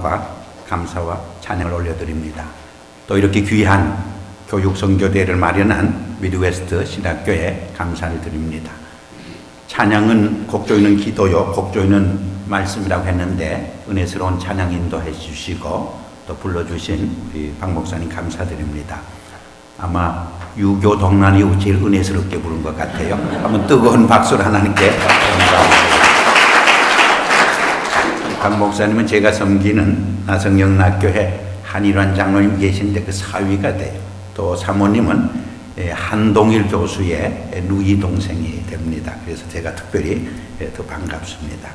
영광과 감사와 찬양을 올려드립니다. 또 이렇게 귀한 교육 선교대회를 마련한 미드웨스트 신학교에 감사를 드립니다. 찬양은 곡 조이는 기도요, 곡 조이는 말씀이라고 했는데 은혜스러운 찬양 인도해 주시고 또 불러주신 우리 박 목사님 감사드립니다. 아마 유교 동란 이후 제일 은혜스럽게 부른 것 같아요. 한번 뜨거운 박수를 하나님께 감사합니다. 박 목사님은 제가 섬기는 나성영락교회 한일환 장로님 계신데 그 사위가 돼요. 또 사모님은 한동일 교수의 누이 동생이 됩니다. 그래서 제가 특별히 더 반갑습니다.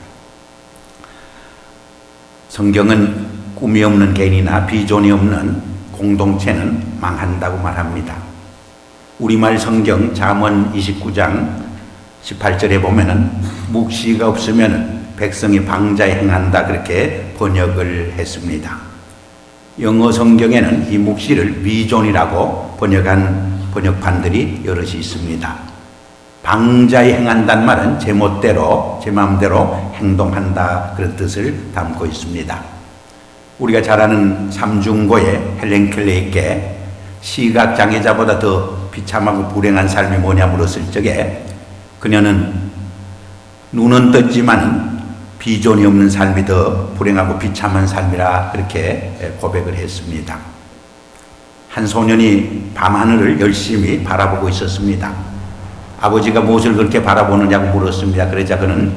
성경은 꿈이 없는 개인이나 비전이 없는 공동체는 망한다고 말합니다. 우리말 성경 잠언 29장 18절에 보면은 묵시가 없으면 백성이 방자에 행한다 그렇게 번역을 했습니다. 영어 성경에는 이 묵시를 비존이라고 번역한 번역판들이 여럿이 있습니다. 방자에 행한다는 말은 제 멋대로 제 마음대로 행동한다 그런 뜻을 담고 있습니다. 우리가 잘 아는 삼중고의 헬렌 켈레이께 시각장애자보다 더 비참하고 불행한 삶이 뭐냐 물었을 적에 그녀는 눈은 떴지만 비전이 없는 삶이 더 불행하고 비참한 삶이라 그렇게 고백을 했습니다. 한 소년이 밤하늘을 열심히 바라보고 있었습니다. 아버지가 무엇을 그렇게 바라보느냐고 물었습니다. 그러자 그는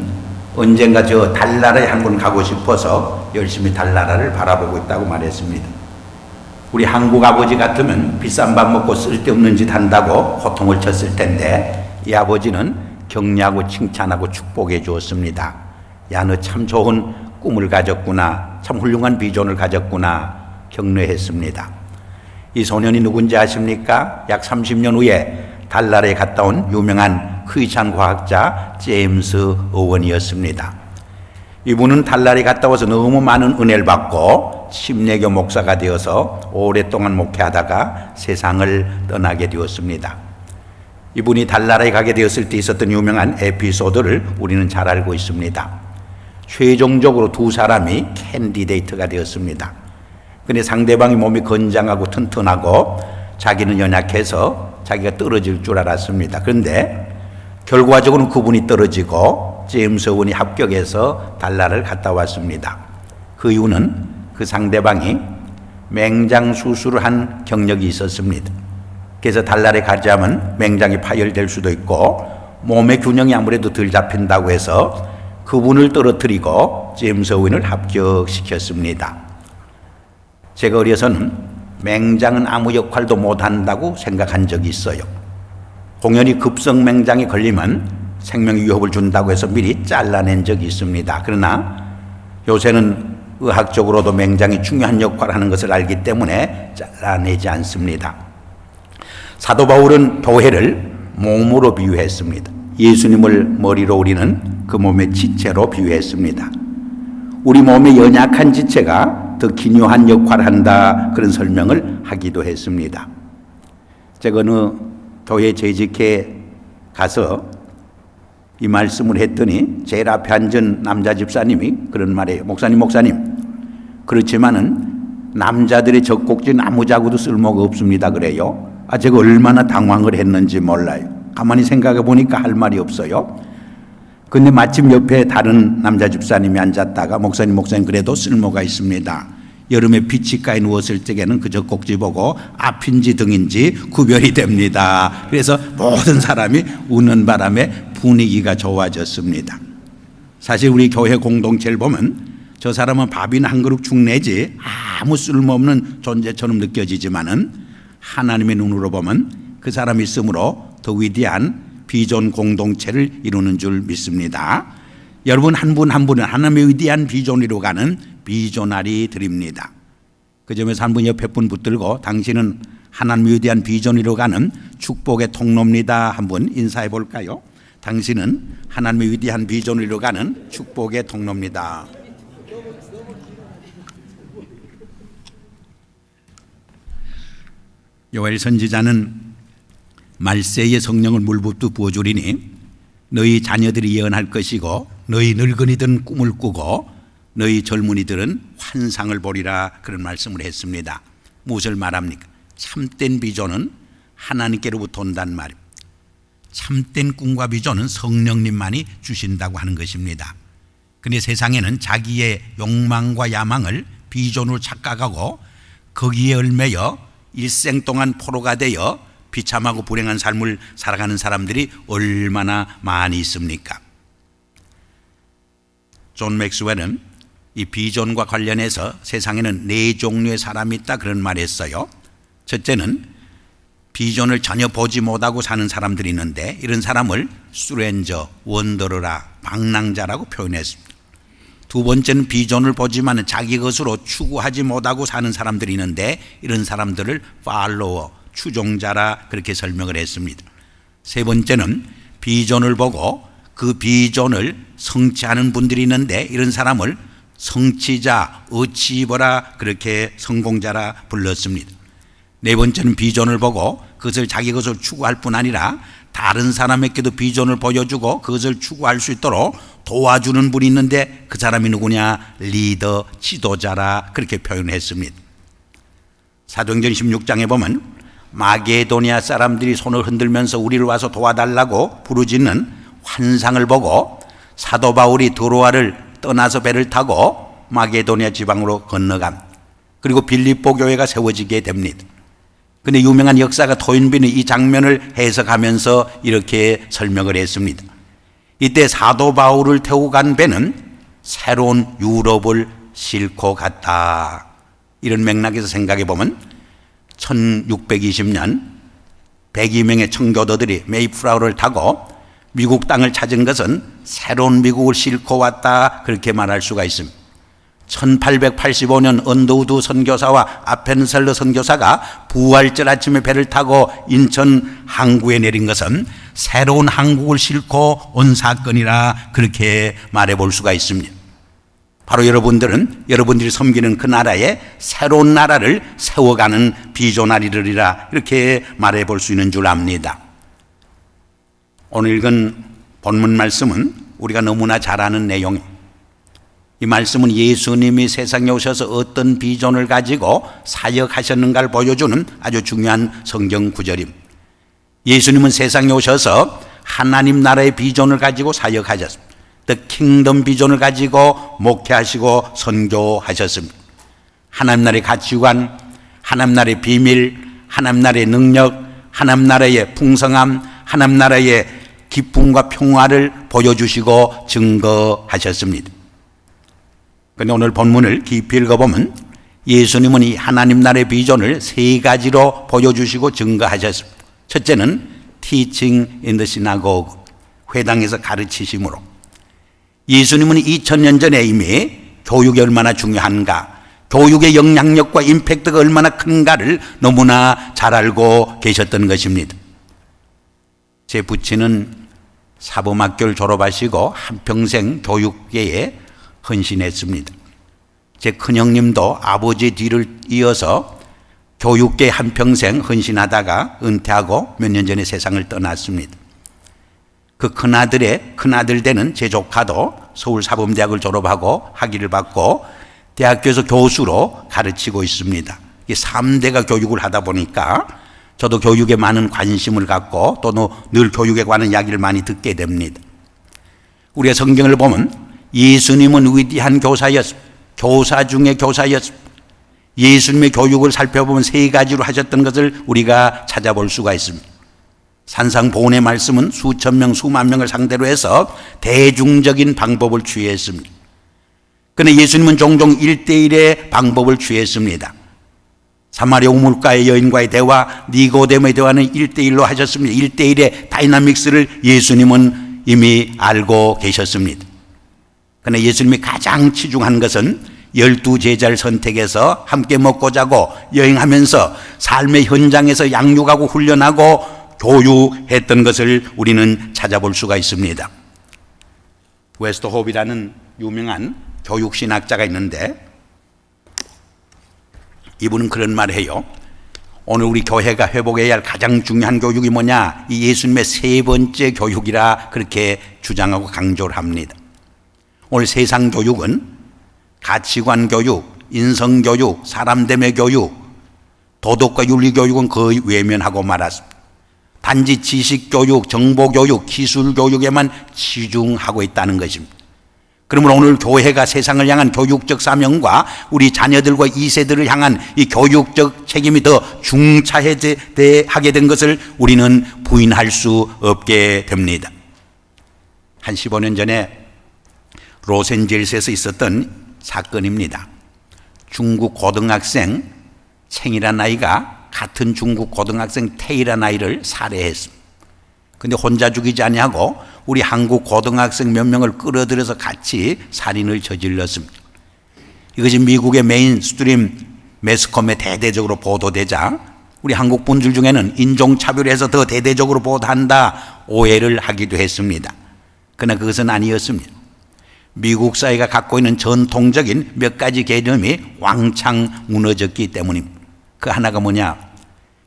언젠가 저 달나라에 한 번 가고 싶어서 열심히 달나라를 바라보고 있다고 말했습니다. 우리 한국 아버지 같으면 비싼 밥 먹고 쓸데없는 짓 한다고 호통을 쳤을 텐데 이 아버지는 격려하고 칭찬하고 축복해 주었습니다. 야, 너 참 좋은 꿈을 가졌구나. 참 훌륭한 비전을 가졌구나. 격려했습니다. 이 소년이 누군지 아십니까? 약 30년 후에 달나라에 갔다 온 유명한 크리스찬 과학자 제임스 오원이었습니다. 이분은 달나라에 갔다 와서 너무 많은 은혜를 받고 침례교 목사가 되어서 오랫동안 목회하다가 세상을 떠나게 되었습니다. 이분이 달나라에 가게 되었을 때 있었던 유명한 에피소드를 우리는 잘 알고 있습니다. 최종적으로 두 사람이 캔디데이트가 되었습니다. 근데 상대방이 몸이 건장하고 튼튼하고 자기는 연약해서 자기가 떨어질 줄 알았습니다. 그런데 결과적으로는 그분이 떨어지고 제임스 오원이 합격해서 달나라를 갔다 왔습니다. 그 이유는 그 상대방이 맹장 수술을 한 경력이 있었습니다. 그래서 달나라에 가자면 맹장이 파열될 수도 있고 몸의 균형이 아무래도 덜 잡힌다고 해서 그분을 떨어뜨리고 제임스 오원을 합격시켰습니다. 제가 어려서는 맹장은 아무 역할도 못한다고 생각한 적이 있어요. 공연히 급성 맹장에 걸리면 생명 위협을 준다고 해서 미리 잘라낸 적이 있습니다. 그러나 요새는 의학적으로도 맹장이 중요한 역할을 하는 것을 알기 때문에 잘라내지 않습니다. 사도 바울은 교회를 몸으로 비유했습니다. 예수님을 머리로 우리는 그 몸의 지체로 비유했습니다. 우리 몸의 연약한 지체가 더 기묘한 역할을 한다 그런 설명을 하기도 했습니다. 제가 어느 교회 재직회 가서 이 말씀을 했더니 제일 앞에 앉은 남자 집사님이 그런 말이에요. 목사님 그렇지만은 남자들의 젖꼭지 나무자구도 쓸모가 없습니다 그래요. 제가 얼마나 당황을 했는지 몰라요. 가만히 생각해 보니까 할 말이 없어요. 근데 마침 옆에 다른 남자 집사님이 앉았다가 목사님 그래도 쓸모가 있습니다. 여름에 빛이가에 누웠을 적에는 그저 꼭지 보고 앞인지 등인지 구별이 됩니다. 그래서 모든 사람이 우는 바람에 분위기가 좋아졌습니다. 사실 우리 교회 공동체를 보면 저 사람은 밥이나 한 그릇 죽내지 아무 쓸모없는 존재처럼 느껴지지만은 하나님의 눈으로 보면 그 사람이 있으므로 더 위대한 비전 공동체를 이루는 줄 믿습니다. 여러분 한 분 한 분은 하나님의 위대한 비전으로 가는 비전아리 드립니다. 그 점에서 한 분 옆에 분 붙들고 당신은 하나님의 위대한 비전으로 가는 축복의 통로입니다. 한번 인사해 볼까요? 당신은 하나님의 위대한 비전으로 가는 축복의 통로입니다. 요엘 선지자는 말세의 성령을 물붓듯 부어주리니 너희 자녀들이 예언할 것이고 너희 늙은이들은 꿈을 꾸고 너희 젊은이들은 환상을 보리라 그런 말씀을 했습니다. 무엇을 말합니까? 참된 비전은 하나님께로부터 온다는 말입니다. 참된 꿈과 비전은 성령님만이 주신다고 하는 것입니다. 그런데 세상에는 자기의 욕망과 야망을 비전으로 착각하고 거기에 얽매여 일생 동안 포로가 되어 비참하고 불행한 삶을 살아가는 사람들이 얼마나 많이 있습니까? 존 맥스웰은 이 비전과 관련해서 세상에는 4종류의 사람이 있다 그런 말을 했어요. 첫째는 비전을 전혀 보지 못하고 사는 사람들이 있는데 이런 사람을 스트레인저, 원더러라, 방랑자라고 표현했습니다. 두 번째는 비전을 보지만 자기 것으로 추구하지 못하고 사는 사람들이 있는데 이런 사람들을 팔로워, 추종자라 그렇게 설명을 했습니다. 세 번째는 비전을 보고 그 비전을 성취하는 분들이 있는데 이런 사람을 성취자, 어치버라 그렇게 성공자라 불렀습니다. 네 번째는 비전을 보고 그것을 자기 것으로 추구할 뿐 아니라 다른 사람에게도 비전을 보여주고 그것을 추구할 수 있도록 도와주는 분이 있는데 그 사람이 누구냐? 리더, 지도자라 그렇게 표현했습니다. 사도행전 16장에 보면 마게도니아 사람들이 손을 흔들면서 우리를 와서 도와달라고 부르짖는 환상을 보고 사도 바울이 드로아를 떠나서 배를 타고 마게도니아 지방으로 건너감. 그리고 빌립보 교회가 세워지게 됩니다. 그런데 유명한 역사가 토인비는 이 장면을 해석하면서 이렇게 설명을 했습니다. 이때 사도 바울을 태우고 간 배는 새로운 유럽을 싣고 갔다. 이런 맥락에서 생각해 보면 1620년 102명의 청교도들이 메이플라워를 타고 미국 땅을 찾은 것은 새로운 미국을 싣고 왔다 그렇게 말할 수가 있습니다. 1885년 언더우드 선교사와 아펜셀러 선교사가 부활절 아침에 배를 타고 인천 항구에 내린 것은 새로운 한국을 싣고 온 사건이라 그렇게 말해 볼 수가 있습니다. 바로 여러분들이 섬기는 그 나라에 새로운 나라를 세워가는 비조나리들이라 이렇게 말해 볼 수 있는 줄 압니다. 오늘 읽은 본문 말씀은 우리가 너무나 잘 아는 내용입니다. 이 말씀은 예수님이 세상에 오셔서 어떤 비전을 가지고 사역하셨는가를 보여주는 아주 중요한 성경 구절입니다. 예수님은 세상에 오셔서 하나님 나라의 비전을 가지고 사역하셨습니다. The Kingdom 비전을 가지고 목회하시고 선교하셨습니다. 하나님 나라의 가치관, 하나님 나라의 비밀, 하나님 나라의 능력, 하나님 나라의 풍성함, 하나님 나라의 기쁨과 평화를 보여주시고 증거하셨습니다. 그런데 오늘 본문을 깊이 읽어보면 예수님은 이 하나님 나라의 비전을 3가지로 보여주시고 증거하셨습니다. 첫째는 teaching in the synagogue, 회당에서 가르치심으로. 예수님은 2000년 전에 이미 교육이 얼마나 중요한가, 교육의 영향력과 임팩트가 얼마나 큰가를 너무나 잘 알고 계셨던 것입니다. 제 부친은 사범학교를 졸업하시고 한평생 교육계에 헌신했습니다. 제 큰형님도 아버지 뒤를 이어서 교육계 한평생 헌신하다가 은퇴하고 몇 년 전에 세상을 떠났습니다. 그 큰아들 되는 제 조카도 서울사범대학을 졸업하고 학위를 받고 대학교에서 교수로 가르치고 있습니다. 이 3대가 교육을 하다 보니까 저도 교육에 많은 관심을 갖고 또 늘 교육에 관한 이야기를 많이 듣게 됩니다. 우리가 성경을 보면 예수님은 위대한 교사였습니다. 교사 중에 교사였습니다. 예수님의 교육을 살펴보면 3가지로 하셨던 것을 우리가 찾아볼 수가 있습니다. 산상보훈의 말씀은 수천 명, 수만 명을 상대로 해서 대중적인 방법을 취했습니다. 그런데 예수님은 종종 1대1의 방법을 취했습니다. 사마리아 우물가의 여인과의 대화, 니고데모의 대화는 1대1로 하셨습니다. 1대1의 다이나믹스를 예수님은 이미 알고 계셨습니다. 그러나 예수님이 가장 치중한 것은 12제자를 선택해서 함께 먹고 자고 여행하면서 삶의 현장에서 양육하고 훈련하고 교육했던 것을 우리는 찾아볼 수가 있습니다. 웨스트홉이라는 유명한 교육신학자가 있는데 이분은 그런 말을 해요. 오늘 우리 교회가 회복해야 할 가장 중요한 교육이 뭐냐? 이 예수님의 3번째 교육이라 그렇게 주장하고 강조를 합니다. 오늘 세상 교육은 가치관 교육, 인성 교육, 사람 대매 교육, 도덕과 윤리 교육은 거의 외면하고 말았습니다. 단지 지식 교육, 정보 교육, 기술 교육에만 치중하고 있다는 것입니다. 그러므로 오늘 교회가 세상을 향한 교육적 사명과 우리 자녀들과 2세들을 향한 이 교육적 책임이 더 중차하게 된 것을 우리는 부인할 수 없게 됩니다. 한 15년 전에 로스앤젤레스에서 있었던 사건입니다. 중국 고등학생 챙이라는 아이가 같은 중국 고등학생 태이라는 아이를 살해했습니다. 근데 혼자 죽이지 아니하고 우리 한국 고등학생 몇 명을 끌어들여서 같이 살인을 저질렀습니다. 이것이 미국의 메인스트림 매스컴에 대대적으로 보도되자 우리 한국 분들 중에는 인종차별에서 더 대대적으로 보도한다 오해를 하기도 했습니다. 그러나 그것은 아니었습니다. 미국 사회가 갖고 있는 전통적인 몇 가지 개념이 왕창 무너졌기 때문입니다. 그 하나가 뭐냐?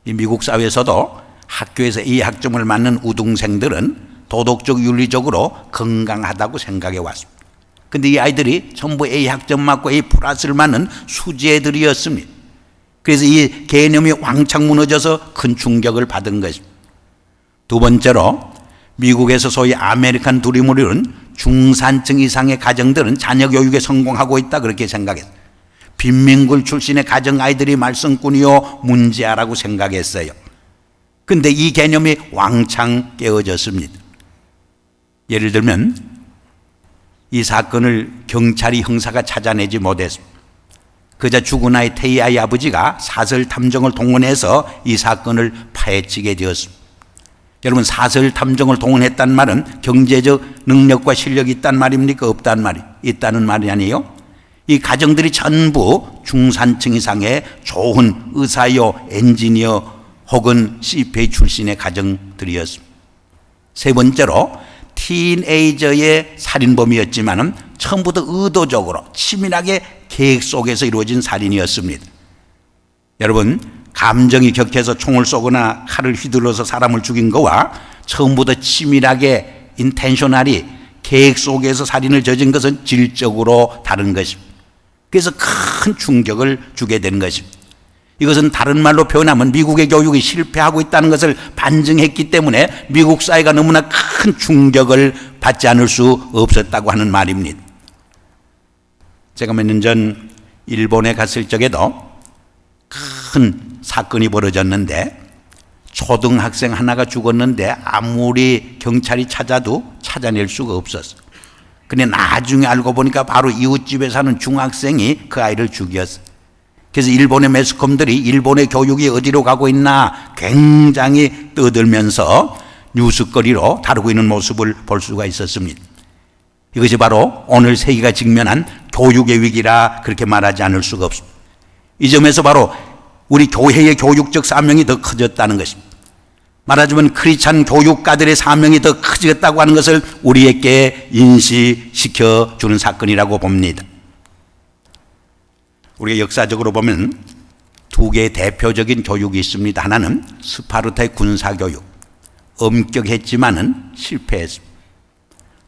이 미국 사회에서도 학교에서 이 학점을 맞는 우등생들은 도덕적 윤리적으로 건강하다고 생각해 왔습니다. 근데 이 아이들이 전부 A 학점 맞고 A 플러스를 맞는 수재들이었습니다. 그래서 이 개념이 왕창 무너져서 큰 충격을 받은 것입니다. 두 번째로 미국에서 소위 아메리칸 드림을 이룬 중산층 이상의 가정들은 자녀 교육에 성공하고 있다 그렇게 생각했어요. 빈민굴 출신의 가정 아이들이 말썽꾼이요 문제아라고 생각했어요. 근데 이 개념이 왕창 깨어졌습니다. 예를 들면 이 사건을 경찰이 형사가 찾아내지 못했습니다. 그자 죽은 아이 태희 아이 아버지가 사설 탐정을 동원해서 이 사건을 파헤치게 되었습니다. 여러분, 사설 탐정을 동원했단 말은 경제적 능력과 실력이 있단 말입니까? 없단 말이 있다는 말이 아니에요. 이 가정들이 전부 중산층 이상의 좋은 의사요, 엔지니어 혹은 CPA 출신의 가정들이었습니다. 세 번째로 티네이저의 살인범이었지만 처음부터 의도적으로 치밀하게 계획 속에서 이루어진 살인이었습니다. 여러분, 감정이 격해서 총을 쏘거나 칼을 휘둘러서 사람을 죽인 거와 처음부터 치밀하게 인텐셔널이 계획 속에서 살인을 저진 것은 질적으로 다른 것입니다. 그래서 큰 충격을 주게 되는 것입니다. 이것은 다른 말로 표현하면 미국의 교육이 실패하고 있다는 것을 반증했기 때문에 미국 사회가 너무나 큰 충격을 받지 않을 수 없었다고 하는 말입니다. 제가 몇 년 전 일본에 갔을 적에도 큰 사건이 벌어졌는데 초등학생 하나가 죽었는데 아무리 경찰이 찾아도 찾아낼 수가 없었어요. 근데 나중에 알고 보니까 바로 이웃집에 사는 중학생이 그 아이를 죽였어요. 그래서 일본의 매스컴들이 일본의 교육이 어디로 가고 있나 굉장히 떠들면서 뉴스거리로 다루고 있는 모습을 볼 수가 있었습니다. 이것이 바로 오늘 세계가 직면한 교육의 위기라 그렇게 말하지 않을 수가 없습니다. 이 점에서 바로 우리 교회의 교육적 사명이 더 커졌다는 것입니다. 말하자면 크리스찬 교육가들의 사명이 더 커졌다고 하는 것을 우리에게 인식시켜 주는 사건이라고 봅니다. 우리가 역사적으로 보면 두 개의 대표적인 교육이 있습니다. 하나는 스파르타의 군사교육, 엄격했지만은 실패했습니다.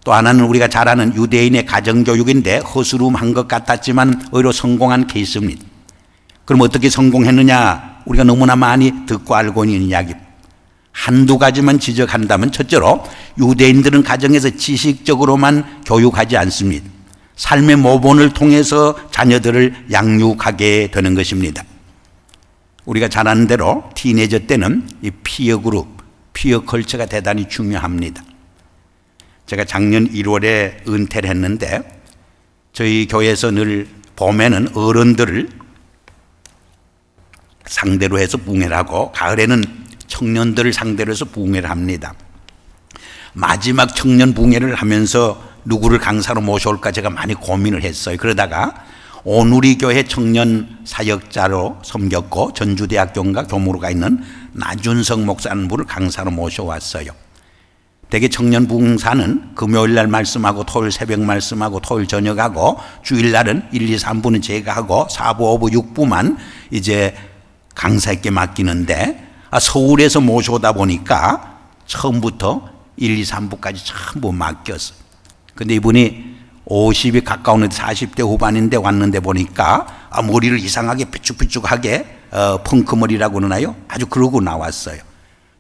또 하나는 우리가 잘 아는 유대인의 가정교육인데 허술한 것 같았지만 오히려 성공한 케이스입니다. 그럼 어떻게 성공했느냐? 우리가 너무나 많이 듣고 알고 있는 이야기입니다. 한두 가지만 지적한다면 첫째로 유대인들은 가정에서 지식적으로만 교육하지 않습니다. 삶의 모본을 통해서 자녀들을 양육하게 되는 것입니다. 우리가 잘 아는 대로 티네이저 때는 이 피어 그룹, 피어 컬처가 대단히 중요합니다. 제가 작년 1월에 은퇴를 했는데 저희 교회에서 늘 봄에는 어른들을 상대로 해서 부흥회를 하고 가을에는 청년들을 상대로 해서 부흥회를 합니다. 마지막 청년 부흥회를 하면서 누구를 강사로 모셔올까 제가 많이 고민을 했어요. 그러다가 오누리 교회 청년 사역자로 섬겼고 전주대학교인가 교무로 가 있는 나준석 목사라는 분을 강사로 모셔왔어요. 대개 청년 부흥사는 금요일 날 말씀하고 토요일 새벽 말씀하고 토요일 저녁하고 주일날은 1, 2, 3부는 제가 하고 4부, 5부, 6부만 이제 강사에게 맡기는데 서울에서 모셔오다 보니까 처음부터 1, 2, 3부까지 전부 맡겼어요. 근데 이분이 50이 가까우는데 40대 후반인데 왔는데 보니까 머리를 이상하게 삐죽삐죽하게 펑크머리라고 그러나요? 아주 그러고 나왔어요.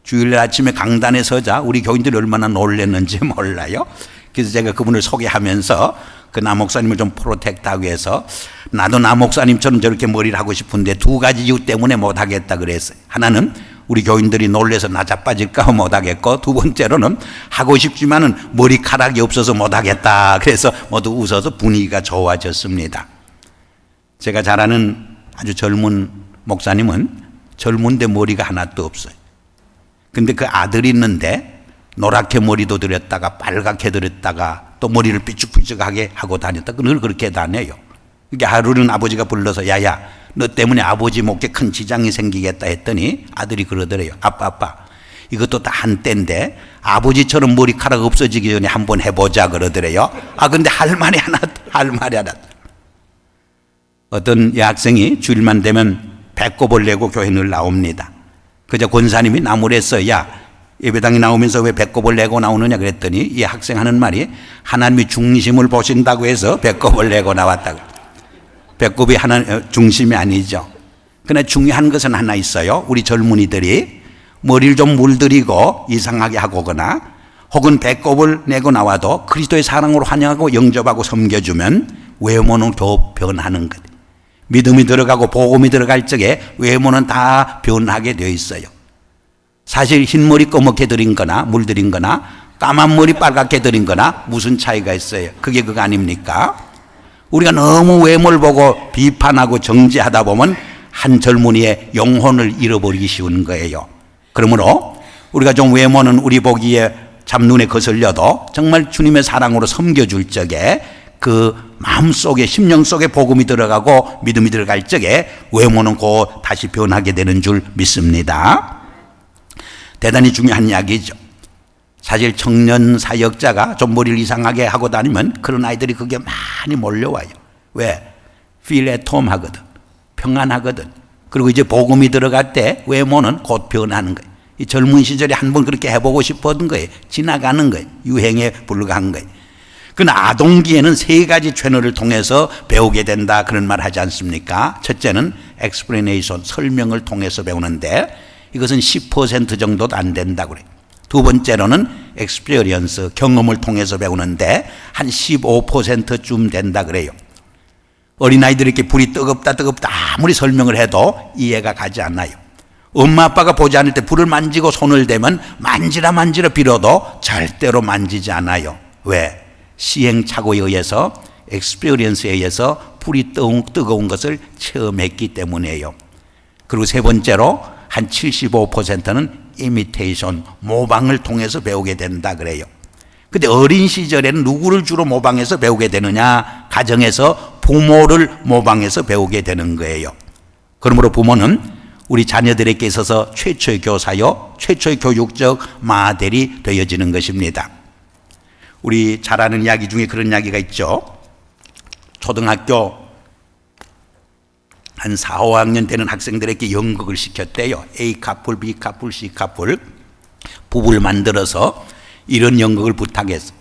주일날 아침에 강단에 서자 우리 교인들이 얼마나 놀랐는지 몰라요. 그래서 제가 그분을 소개하면서 그 나 목사님을 좀 프로텍트하기 위해서 나도 나 목사님처럼 저렇게 머리를 하고 싶은데 두 가지 이유 때문에 못하겠다 그랬어요. 하나는 우리 교인들이 놀래서 나 자빠질까 못하겠고, 두 번째로는 하고 싶지만은 머리카락이 없어서 못하겠다. 그래서 모두 웃어서 분위기가 좋아졌습니다. 제가 잘 아는 아주 젊은 목사님은 젊은데 머리가 하나도 없어요. 근데 그 아들이 있는데 노랗게 머리도 들였다가 빨갛게 들였다가 또 머리를 삐죽삐죽하게 하고 다녔다. 늘 그렇게 다녀요. 이게 하루는 아버지가 불러서 야야 너 때문에 아버지 목에 큰 지장이 생기겠다 했더니 아들이 그러더래요. 아빠 이것도 다 한때인데 아버지처럼 머리카락 없어지기 전에 한번 해보자 그러더래요. 근데 할 말이 하나. 어떤 여학생이 주일만 되면 배꼽을 내고 교회 늘 나옵니다. 그저 권사님이 나무랬어. 야 예배당에 나오면서 왜 배꼽을 내고 나오느냐 그랬더니 이 학생 하는 말이 하나님이 중심을 보신다고 해서 배꼽을 내고 나왔다고. 배꼽이 중심이 아니죠. 그러나 중요한 것은 하나 있어요. 우리 젊은이들이 머리를 좀 물들이고 이상하게 하거나 혹은 배꼽을 내고 나와도 그리스도의 사랑으로 환영하고 영접하고 섬겨주면 외모는 더 변하는 것. 믿음이 들어가고 복음이 들어갈 적에 외모는 다 변하게 되어 있어요. 사실 흰머리 검게 들인 거나 물들인 거나 까만 머리 빨갛게 들인 거나 무슨 차이가 있어요? 그게 그거 아닙니까? 우리가 너무 외모를 보고 비판하고 정죄하다 보면 한 젊은이의 영혼을 잃어버리기 쉬운 거예요. 그러므로 우리가 좀 외모는 우리 보기에 참 눈에 거슬려도 정말 주님의 사랑으로 섬겨줄 적에 그 마음속에 심령 속에 복음이 들어가고 믿음이 들어갈 적에 외모는 곧 다시 변하게 되는 줄 믿습니다. 대단히 중요한 이야기죠. 사실 청년 사역자가 좀 머리를 이상하게 하고 다니면 그런 아이들이 그게 많이 몰려와요. 왜? feel at home 하거든. 평안하거든. 그리고 이제 복음이 들어갈 때 외모는 곧 변하는 거예요. 이 젊은 시절에 한번 그렇게 해보고 싶었던 거예요. 지나가는 거예요. 유행에 불과한 거예요. 그러나 아동기에는 세 가지 채널을 통해서 배우게 된다 그런 말 하지 않습니까? 첫째는 explanation, 설명을 통해서 배우는데 이것은 10% 정도도 안 된다고 그래요. 두 번째로는 experience, 경험을 통해서 배우는데 한 15%쯤 된다 그래요. 어린아이들이 이렇게 불이 뜨겁다 아무리 설명을 해도 이해가 가지 않아요. 엄마 아빠가 보지 않을 때 불을 만지고 손을 대면 만지라 빌어도 절대로 만지지 않아요. 왜? 시행착오에 의해서 experience에 의해서 불이 뜨거운 것을 체험했기 때문이에요. 그리고 세 번째로 한 75%는 imitation, 모방을 통해서 배우게 된다 그래요. 근데 어린 시절에는 누구를 주로 모방해서 배우게 되느냐? 가정에서 부모를 모방해서 배우게 되는 거예요. 그러므로 부모는 우리 자녀들에게 있어서 최초의 교사요, 최초의 교육적 모델이 되어지는 것입니다. 우리 잘 아는 이야기 중에 그런 이야기가 있죠. 초등학교 한 4, 5학년 되는 학생들에게 연극을 시켰대요. A 커플, B 커플, C 커플 부부를 만들어서 이런 연극을 부탁했어.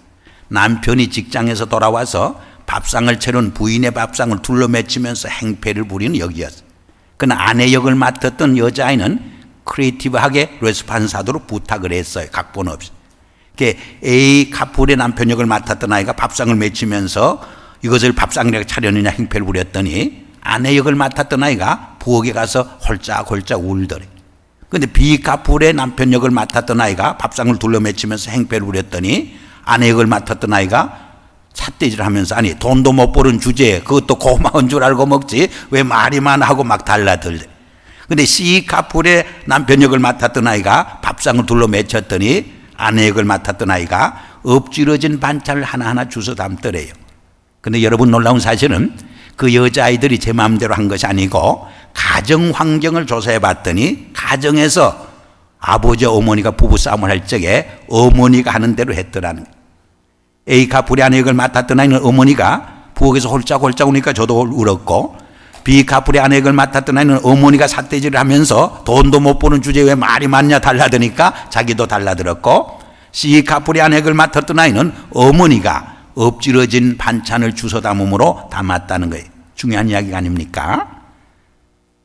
남편이 직장에서 돌아와서 밥상을 차려온 부인의 밥상을 둘러매치면서 행패를 부리는 역이었어. 그러나 아내 역을 맡았던 여자아이는 크리에이티브하게 레스판사도로 부탁을 했어요. 각본 없이. A 커플의 남편 역을 맡았던 아이가 밥상을 맺히면서 이것을 밥상이라고 차려느냐 행패를 부렸더니 아내 역을 맡았던 아이가 부엌에 가서 홀짝홀짝 울더래. 그런데 B 커플의 남편 역을 맡았던 아이가 밥상을 둘러매치면서 행패를 부렸더니 아내 역을 맡았던 아이가 삿대질을 하면서 아니 돈도 못 버는 주제에 그것도 고마운 줄 알고 먹지 왜 말이 많아 하고 막 달라들래. 그런데 C 커플의 남편 역을 맡았던 아이가 밥상을 둘러매쳤더니 아내 역을 맡았던 아이가 엎질러진 반찬을 하나하나 주워 담더래요. 그런데 여러분 놀라운 사실은 그 여자아이들이 제 마음대로 한 것이 아니고 가정 환경을 조사해 봤더니 가정에서 아버지 어머니가 부부싸움을 할 적에 어머니가 하는 대로 했더라는 거예요. A 커플의 아내 역을 맡았던 아이는 어머니가 부엌에서 홀짝홀짝 우니까 저도 울었고 B 커플의 아내 역을 맡았던 아이는 어머니가 삿대질을 하면서 돈도 못 버는 주제에 왜 말이 많냐 달라드니까 자기도 달라들었고 C 커플의 아내 역을 맡았던 아이는 어머니가 엎질러진 반찬을 주워 담음으로 담았다는 거예요. 중요한 이야기가 아닙니까?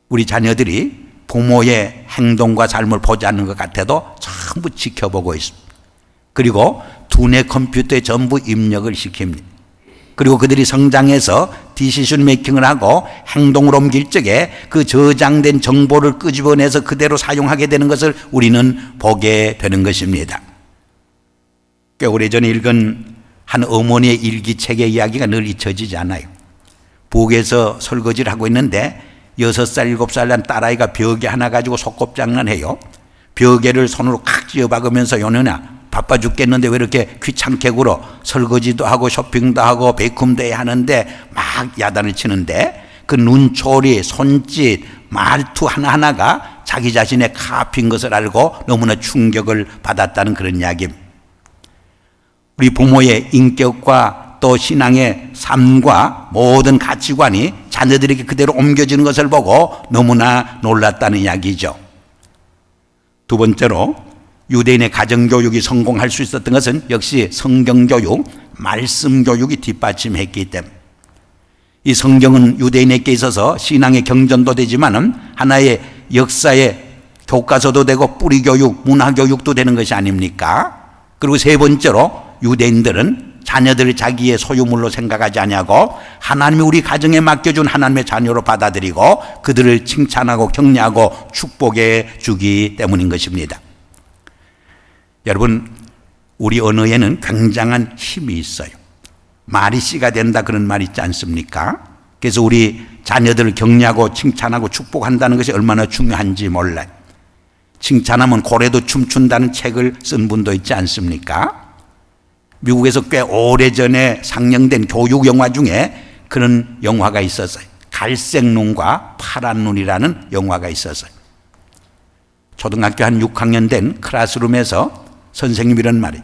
우리 자녀들이 부모의 행동과 삶을 보지 않는 것 같아도 전부 지켜보고 있습니다. 그리고 두뇌 컴퓨터에 전부 입력을 시킵니다. 그리고 그들이 성장해서 디시션 메이킹을 하고 행동을 옮길 적에 그 저장된 정보를 끄집어내서 그대로 사용하게 되는 것을 우리는 보게 되는 것입니다. 꽤 오래전에 읽은 한 어머니의 일기책의 이야기가 늘 잊혀지지 않아요. 부엌에서 설거지를 하고 있는데 6살, 7살 난 딸아이가 벽에 하나 가지고 소꿉장난해요. 벽에를 손으로 칵 쥐어박으면서 요년아 바빠 죽겠는데 왜 이렇게 귀찮게 굴어? 설거지도 하고 쇼핑도 하고 베이쿰도 해야 하는데 막 야단을 치는데 그 눈초리, 손짓, 말투 하나하나가 자기 자신의 카피인 것을 알고 너무나 충격을 받았다는 그런 이야기입니다. 우리 부모의 인격과 또 신앙의 삶과 모든 가치관이 자녀들에게 그대로 옮겨지는 것을 보고 너무나 놀랐다는 이야기죠. 두 번째로 유대인의 가정교육이 성공할 수 있었던 것은 역시 성경교육, 말씀교육이 뒷받침했기 때문에 이 성경은 유대인에게 있어서 신앙의 경전도 되지만은 하나의 역사의 교과서도 되고 뿌리교육, 문화교육도 되는 것이 아닙니까? 그리고 세 번째로 유대인들은 자녀들을 자기의 소유물로 생각하지 아니하고 하나님이 우리 가정에 맡겨준 하나님의 자녀로 받아들이고 그들을 칭찬하고 격려하고 축복해 주기 때문인 것입니다. 여러분, 우리 언어에는 굉장한 힘이 있어요. 말이 씨가 된다 그런 말 있지 않습니까? 그래서 우리 자녀들을 격려하고 칭찬하고 축복한다는 것이 얼마나 중요한지 몰라요. 칭찬하면 고래도 춤춘다는 책을 쓴 분도 있지 않습니까? 미국에서 꽤 오래전에 상영된 교육 영화 중에 그런 영화가 있었어요. 갈색 눈과 파란 눈이라는 영화가 있었어요. 초등학교 한 6학년 된 클래스룸에서 선생님이 이런 말이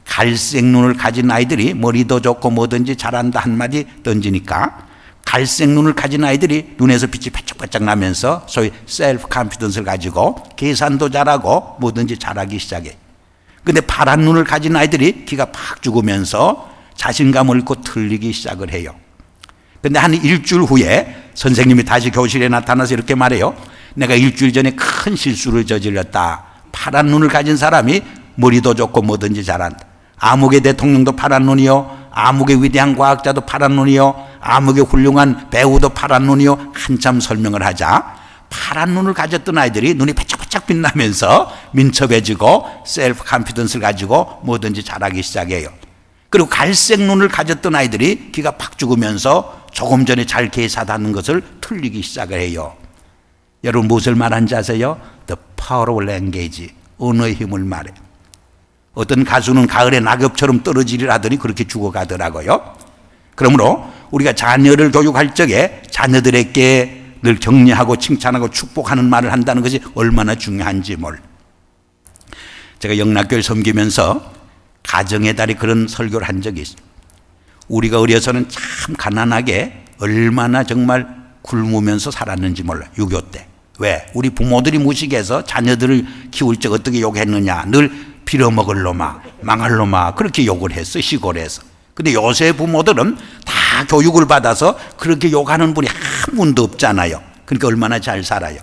갈색 눈을 가진 아이들이 머리도 좋고 뭐든지 잘한다 한마디 던지니까 갈색 눈을 가진 아이들이 눈에서 빛이 반짝반짝 나면서 소위 셀프 컨피던스를 가지고 계산도 잘하고 뭐든지 잘하기 시작해. 근데 파란 눈을 가진 아이들이 기가 팍 죽으면서 자신감을 잃고 틀리기 시작을 해요. 근데 한 일주일 후에 선생님이 다시 교실에 나타나서 이렇게 말해요. 내가 일주일 전에 큰 실수를 저질렀다. 파란 눈을 가진 사람이 머리도 좋고 뭐든지 잘한다. 암흑의 대통령도 파란 눈이요. 암흑의 위대한 과학자도 파란 눈이요. 암흑의 훌륭한 배우도 파란 눈이요. 한참 설명을 하자 파란 눈을 가졌던 아이들이 눈이 바짝바짝 빛나면서 민첩해지고 셀프 컨피던스를 가지고 뭐든지 잘하기 시작해요. 그리고 갈색 눈을 가졌던 아이들이 기가 팍 죽으면서 조금 전에 잘 계산하는 것을 틀리기 시작을 해요. 여러분 무엇을 말하는지 아세요? The power of language, 언어의 힘을 말해요. 어떤 가수는 가을에 낙엽처럼 떨어지려 하더니 그렇게 죽어가더라고요. 그러므로 우리가 자녀를 교육할 적에 자녀들에게 늘 격려하고 칭찬하고 축복하는 말을 한다는 것이 얼마나 중요한지 몰라요. 제가 영락교회를 섬기면서 가정의 달에 그런 설교를 한 적이 있어요. 우리가 어려서는 참 가난하게 얼마나 정말 굶으면서 살았는지 몰라요. 6.25 때. 왜? 우리 부모들이 무식해서 자녀들을 키울 적 어떻게 욕했느냐. 늘 빌어먹을 놈아, 망할 놈아 그렇게 욕을 했어, 시골에서. 근데 요새 부모들은 다 교육을 받아서 그렇게 욕하는 분이 한 분도 없잖아요. 그러니까 얼마나 잘 살아요.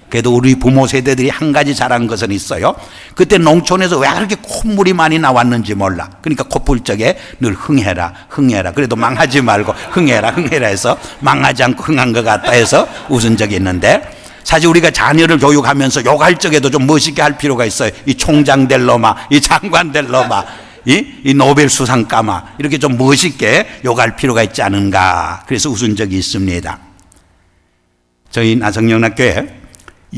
그래도 우리 부모 세대들이 한 가지 잘한 것은 있어요. 그때 농촌에서 왜 그렇게 콧물이 많이 나왔는지 몰라. 그러니까 코풀 적에 늘 흥해라 흥해라 그래도 망하지 말고 흥해라 흥해라 해서 망하지 않고 흥한 것 같다 해서 웃은 적이 있는데, 사실 우리가 자녀를 교육하면서 욕할 적에도 좀 멋있게 할 필요가 있어요. 이 총장 될 놈아, 이 장관 될 놈아, 이 노벨 수상가마 이렇게 좀 멋있게 욕할 필요가 있지 않은가. 그래서 웃은 적이 있습니다. 저희 나성영락교회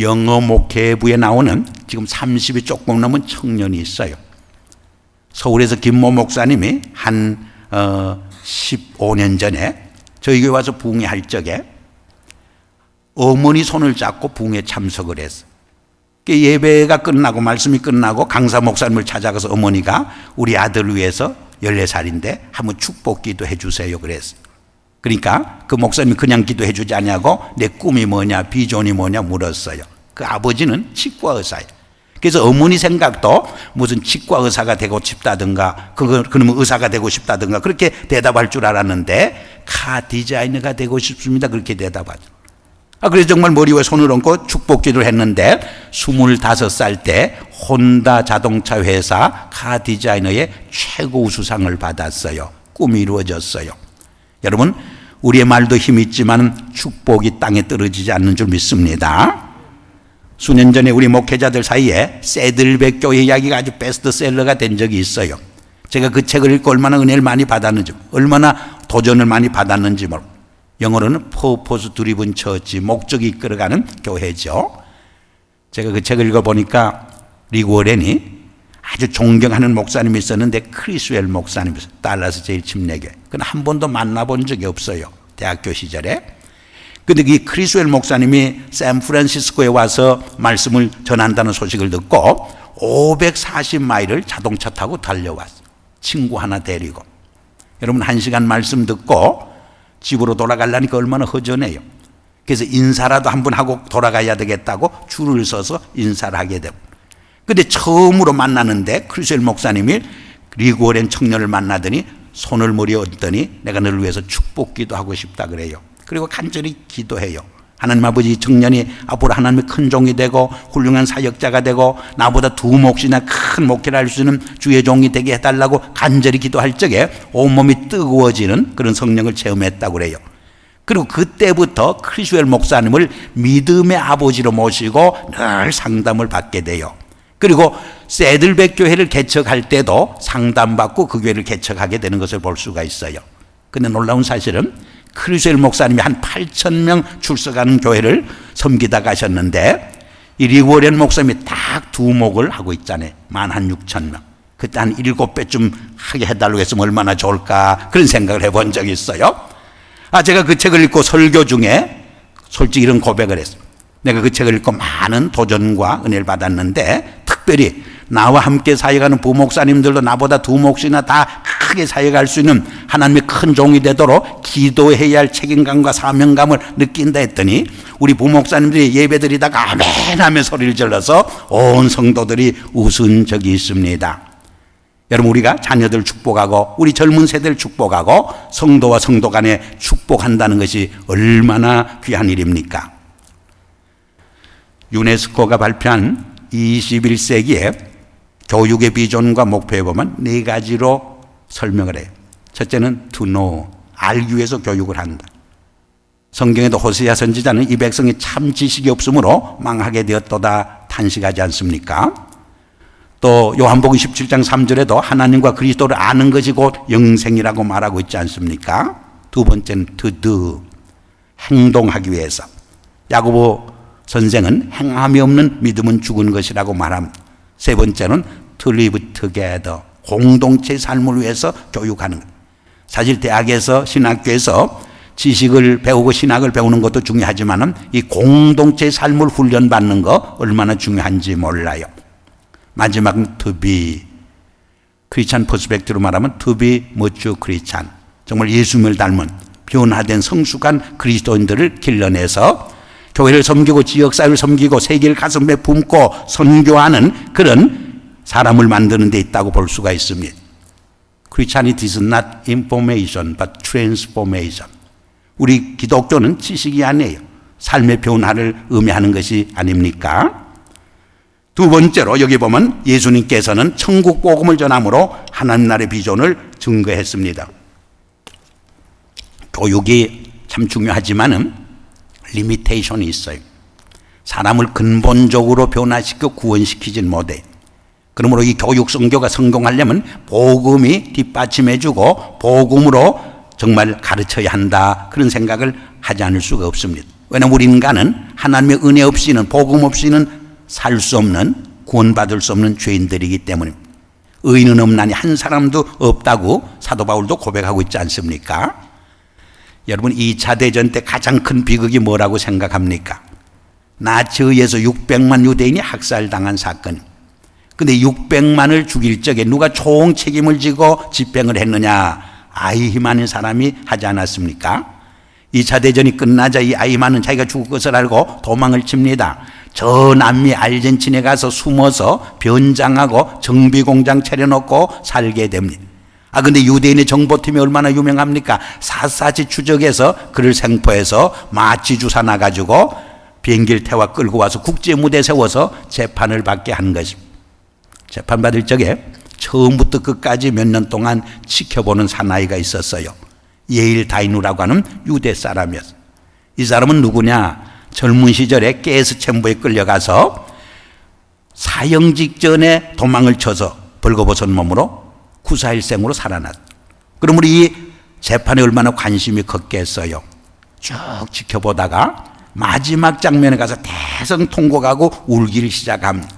영어 목회부에 나오는 지금 30이 조금 넘은 청년이 있어요. 서울에서 김모 목사님이 한 15년 전에 저희 교회 와서 부흥회 할 적에 어머니 손을 잡고 부흥회 참석을 했어요. 예배가 끝나고 말씀이 끝나고 강사 목사님을 찾아가서 어머니가 우리 아들을 위해서 14살인데 한번 축복 기도해 주세요 그랬어요. 그러니까 그 목사님이 그냥 기도해 주지 않냐고 내 꿈이 뭐냐 비전이 뭐냐 물었어요. 그 아버지는 치과 의사예요. 그래서 어머니 생각도 무슨 치과 의사가 되고 싶다든가 그러면 의사가 되고 싶다든가 그렇게 대답할 줄 알았는데 카 디자이너가 되고 싶습니다 그렇게 대답하죠. 그래서 정말 머리 위에 손을 얹고 축복기도를 했는데 25살 때 혼다 자동차 회사 카 디자이너의 최고 우수상을 받았어요. 꿈이 이루어졌어요. 여러분 우리의 말도 힘이 있지만 축복이 땅에 떨어지지 않는 줄 믿습니다. 수년 전에 우리 목회자들 사이에 새들백 교회 이야기가 아주 베스트셀러가 된 적이 있어요. 제가 그 책을 읽고 얼마나 은혜를 많이 받았는지, 얼마나 도전을 많이 받았는지 모르고. 영어로는 Purpose Driven Church, 목적이 이끌어가는 교회죠. 제가 그 책을 읽어보니까 리그 워렌이 아주 존경하는 목사님이 있었는데 크리스웰 목사님이 있어요. 달라스 제일 침례교회. 그건 한 번도 만나본 적이 없어요. 대학교 시절에. 근데 이 크리스웰 목사님이 샌프란시스코에 와서 말씀을 전한다는 소식을 듣고 540마일을 자동차 타고 달려왔어요. 친구 하나 데리고. 여러분 1시간 말씀 듣고 집으로 돌아가려니까 얼마나 허전해요. 그래서 인사라도 한 번 하고 돌아가야 되겠다고 줄을 서서 인사를 하게 되고. 근데 처음으로 만나는데 크리스웰 목사님이 리그오렌 청년을 만나더니 손을 머리에 얹더니 내가 너를 위해서 축복기도 하고 싶다 그래요. 그리고 간절히 기도해요. 하나님 아버지 청년이 앞으로 하나님의 큰 종이 되고 훌륭한 사역자가 되고 나보다 2몫이나 큰 목회를 할 수 있는 주의 종이 되게 해달라고 간절히 기도할 적에 온몸이 뜨거워지는 그런 성령을 체험했다고 그래요. 그리고 그때부터 크리스웰 목사님을 믿음의 아버지로 모시고 늘 상담을 받게 돼요. 그리고 새들백 교회를 개척할 때도 상담받고 그 교회를 개척하게 되는 것을 볼 수가 있어요. 그런데 놀라운 사실은 크리스웰 목사님이 한 8,000명 출석하는 교회를 섬기다 가셨는데 이 리그오렌 목사님이 딱 2몫을 하고 있잖아요. 16,000명. 그때 한 7배쯤 하게 해달라고 했으면 얼마나 좋을까 그런 생각을 해본 적이 있어요. 제가 그 책을 읽고 설교 중에 솔직히 이런 고백을 했어요. 내가 그 책을 읽고 많은 도전과 은혜를 받았는데 특별히 나와 함께 사역하는 부목사님들도 나보다 2몫이나 다 크게 사역할 수 있는 하나님의 큰 종이 되도록 기도해야 할 책임감과 사명감을 느낀다 했더니 우리 부목사님들이 예배드리다가 아멘 하며 소리를 질러서 온 성도들이 웃은 적이 있습니다. 여러분 우리가 자녀들 축복하고 우리 젊은 세대를 축복하고 성도와 성도 간에 축복한다는 것이 얼마나 귀한 일입니까? 유네스코가 발표한 21세기에 교육의 비전과 목표에 보면 4가지로 설명을 해요. 첫째는 to know, 알기 위해서 교육을 한다. 성경에도 호세아 선지자는 이 백성이 참 지식이 없으므로 망하게 되었도다 탄식하지 않습니까? 또 요한복음 17장 3절에도 하나님과 그리스도를 아는 것이 곧 영생이라고 말하고 있지 않습니까? 두 번째는 to do, 행동하기 위해서. 야고보 선생은 행함이 없는 믿음은 죽은 것이라고 말합니다. 세 번째는 to live together, 공동체 삶을 위해서 교육하는 것. 사실 대학에서 신학교에서 지식을 배우고 신학을 배우는 것도 중요하지만 이 공동체 삶을 훈련받는 거 얼마나 중요한지 몰라요. 마지막은 to be, 크리스찬 퍼스펙트로 말하면 to be mature Christian, 정말 예수님을 닮은 변화된 성숙한 그리스도인들을 길러내서 교회를 섬기고 지역사회를 섬기고 세계를 가슴에 품고 선교하는 그런 사람을 만드는 데 있다고 볼 수가 있습니다. Christianity is not information but transformation. 우리 기독교는 지식이 아니에요. 삶의 변화를 의미하는 것이 아닙니까? 두 번째로 여기 보면 예수님께서는 천국 복음을 전함으로 하나님 나라의 비전을 증거했습니다. 교육이 참 중요하지만은 리미테이션이 있어요. 사람을 근본적으로 변화시켜 구원시키진 못해요. 그러므로 이 교육 선교가 성공하려면 복음이 뒷받침해주고 복음으로 정말 가르쳐야 한다 그런 생각을 하지 않을 수가 없습니다. 왜냐하면 우리 인간은 하나님의 은혜 없이는 복음 없이는 살 수 없는 구원받을 수 없는 죄인들이기 때문입니다. 의인은 없나니 한 사람도 없다고 사도 바울도 고백하고 있지 않습니까? 여러분 2차 대전 때 가장 큰 비극이 뭐라고 생각합니까? 나치에 의해서 600만 유대인이 학살당한 사건. 근데 600만을 죽일 적에 누가 총 책임을 지고 집행을 했느냐? 아이히만인 사람이 하지 않았습니까? 2차 대전이 끝나자 이 아이히만은 자기가 죽을 것을 알고 도망을 칩니다. 저 남미 아르헨티나에 가서 숨어서 변장하고 정비공장 차려놓고 살게 됩니다. 근데 유대인의 정보팀이 얼마나 유명합니까? 샅샅이 추적해서 그를 생포해서 마치 주사 놔가지고 비행기를 태워 끌고 와서 국제무대에 세워서 재판을 받게 한 것입니다. 재판받을 적에 처음부터 끝까지 몇 년 동안 지켜보는 사나이가 있었어요. 예일 다이누라고 하는 유대 사람이었어요. 이 사람은 누구냐? 젊은 시절에 게스 챔버에 끌려가서 사형 직전에 도망을 쳐서 벌거벗은 몸으로 구사일생으로 살아났어요. 그러므로 이 재판에 얼마나 관심이 컸겠어요. 쭉 지켜보다가 마지막 장면에 가서 대성통곡하고 울기를 시작합니다.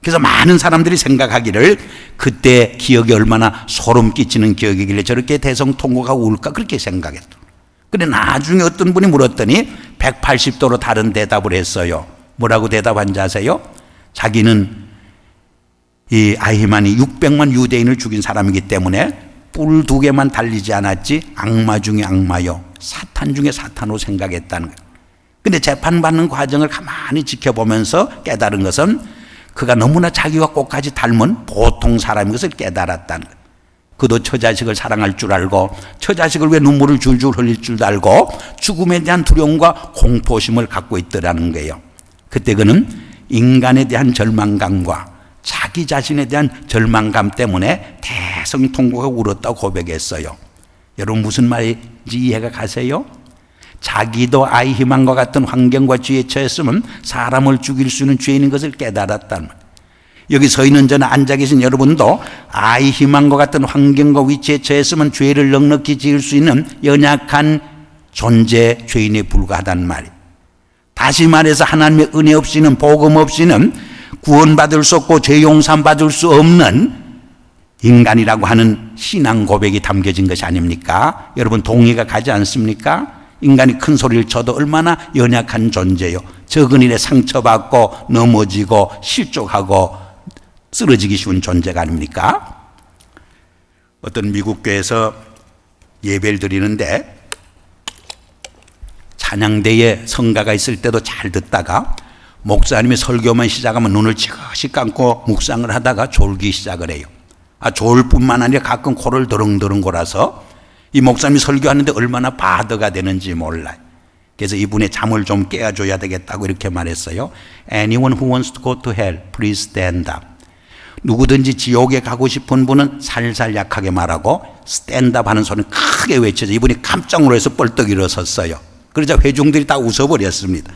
그래서 많은 사람들이 생각하기를 그때 기억이 얼마나 소름 끼치는 기억이길래 저렇게 대성통곡하고 울까 그렇게 생각했어요. 그런데 나중에 어떤 분이 물었더니 180도로 다른 대답을 했어요. 뭐라고 대답한지 아세요? 자기는 이 아히만이 600만 유대인을 죽인 사람이기 때문에 뿔 2개만 달리지 않았지 악마 중에 악마요, 사탄 중에 사탄으로 생각했다는 거예요. 그런데 재판받는 과정을 가만히 지켜보면서 깨달은 것은 그가 너무나 자기와 똑같이 닮은 보통 사람인 것을 깨달았다는 거예요. 그도 처자식을 사랑할 줄 알고 처자식을 위해 눈물을 줄줄 흘릴 줄 알고 죽음에 대한 두려움과 공포심을 갖고 있더라는 거예요. 그때 그는 인간에 대한 절망감과 자기 자신에 대한 절망감 때문에 대성통곡하고 울었다고 고백했어요. 여러분 무슨 말인지 이해가 가세요? 자기도 아이히만과 같은 환경과 죄에 처했으면 사람을 죽일 수 있는 죄인인 것을 깨달았다는 말. 여기 서 있는 저나 앉아 계신 여러분도 아이히만과 같은 환경과 위치에 처했으면 죄를 넉넉히 지을 수 있는 연약한 존재, 죄인에 불과하단 말이에요. 다시 말해서 하나님의 은혜 없이는, 복음 없이는 구원받을 수 없고 죄 용서 받을 수 없는 인간이라고 하는 신앙 고백이 담겨진 것이 아닙니까? 여러분 동의가 가지 않습니까? 인간이 큰 소리를 쳐도 얼마나 연약한 존재요. 적은 일에 상처받고 넘어지고 실족하고 쓰러지기 쉬운 존재가 아닙니까? 어떤 미국 교회에서 예배를 드리는데 찬양대에 성가가 있을 때도 잘 듣다가 목사님이 설교만 시작하면 눈을 지그시 감고 묵상을 하다가 졸기 시작을 해요. 졸 뿐만 아니라 가끔 코를 더렁더렁 골아서 이 목사님이 설교하는데 얼마나 바드가 되는지 몰라요. 그래서 이분의 잠을 좀 깨워줘야 되겠다고 이렇게 말했어요. Anyone who wants to go to hell, please stand up. 누구든지 지옥에 가고 싶은 분은 살살 약하게 말하고 stand up 하는 소리는 크게 외쳐서 이분이 깜짝 놀라서 뻘떡 일어섰어요. 그러자 회중들이 다 웃어버렸습니다.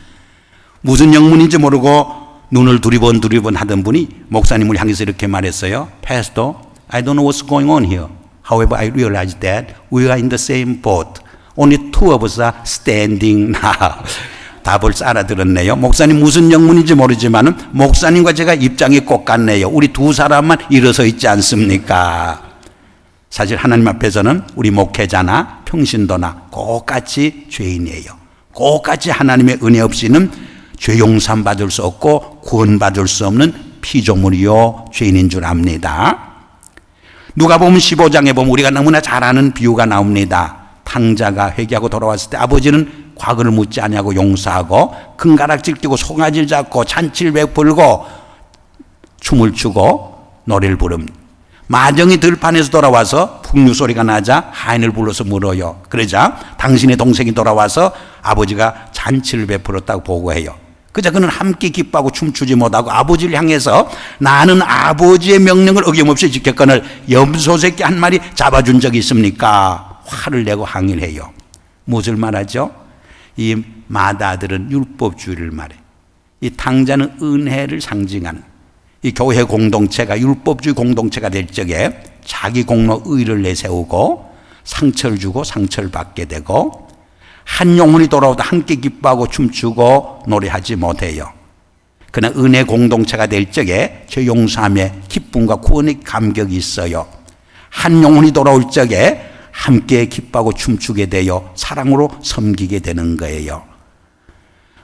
무슨 영문인지 모르고 눈을 두리번 하던 분이 목사님을 향해서 이렇게 말했어요. Pastor, I don't know what's going on here. However, I realize that we are in the same boat. Only two of us are standing now. 다 벌써 알아들었네요. 목사님 무슨 영문인지 모르지만 목사님과 제가 입장이 똑같네요. 우리 두 사람만 일어서 있지 않습니까? 사실 하나님 앞에서는 우리 목회자나 평신도나 똑같이 죄인이에요. 똑같이 하나님의 은혜 없이는 죄 용서 받을 수 없고 구원받을 수 없는 피조물이요 죄인인 줄 압니다. 누가복음 15장에 보면 우리가 너무나 잘 아는 비유가 나옵니다. 탕자가 회개하고 돌아왔을 때 아버지는 과거를 묻지 아니하고 용서하고 금가락질 끼고 송아지를 잡고 잔치를 베풀고 춤을 추고 노래를 부릅니다. 마정이 들판에서 돌아와서 풍류 소리가 나자 하인을 불러서 물어요. 그러자 당신의 동생이 돌아와서 아버지가 잔치를 베풀었다고 보고해요. 그저 그는 함께 기뻐하고 춤추지 못하고 아버지를 향해서 나는 아버지의 명령을 어김없이 지켰거늘 염소 새끼 한 마리 잡아준 적이 있습니까? 화를 내고 항의를 해요. 무엇을 말하죠? 이 마다들은 율법주의를 말해. 이 탕자는 은혜를 상징하는, 이 교회 공동체가 율법주의 공동체가 될 적에 자기 공로 의를 내세우고 상처를 주고 상처를 받게 되고 한 영혼이 돌아오다 함께 기뻐하고 춤추고 노래하지 못해요. 그러나 은혜 공동체가 될 적에 죄 용서함에 기쁨과 구원의 감격이 있어요. 한 영혼이 돌아올 적에 함께 기뻐하고 춤추게 되어 사랑으로 섬기게 되는 거예요.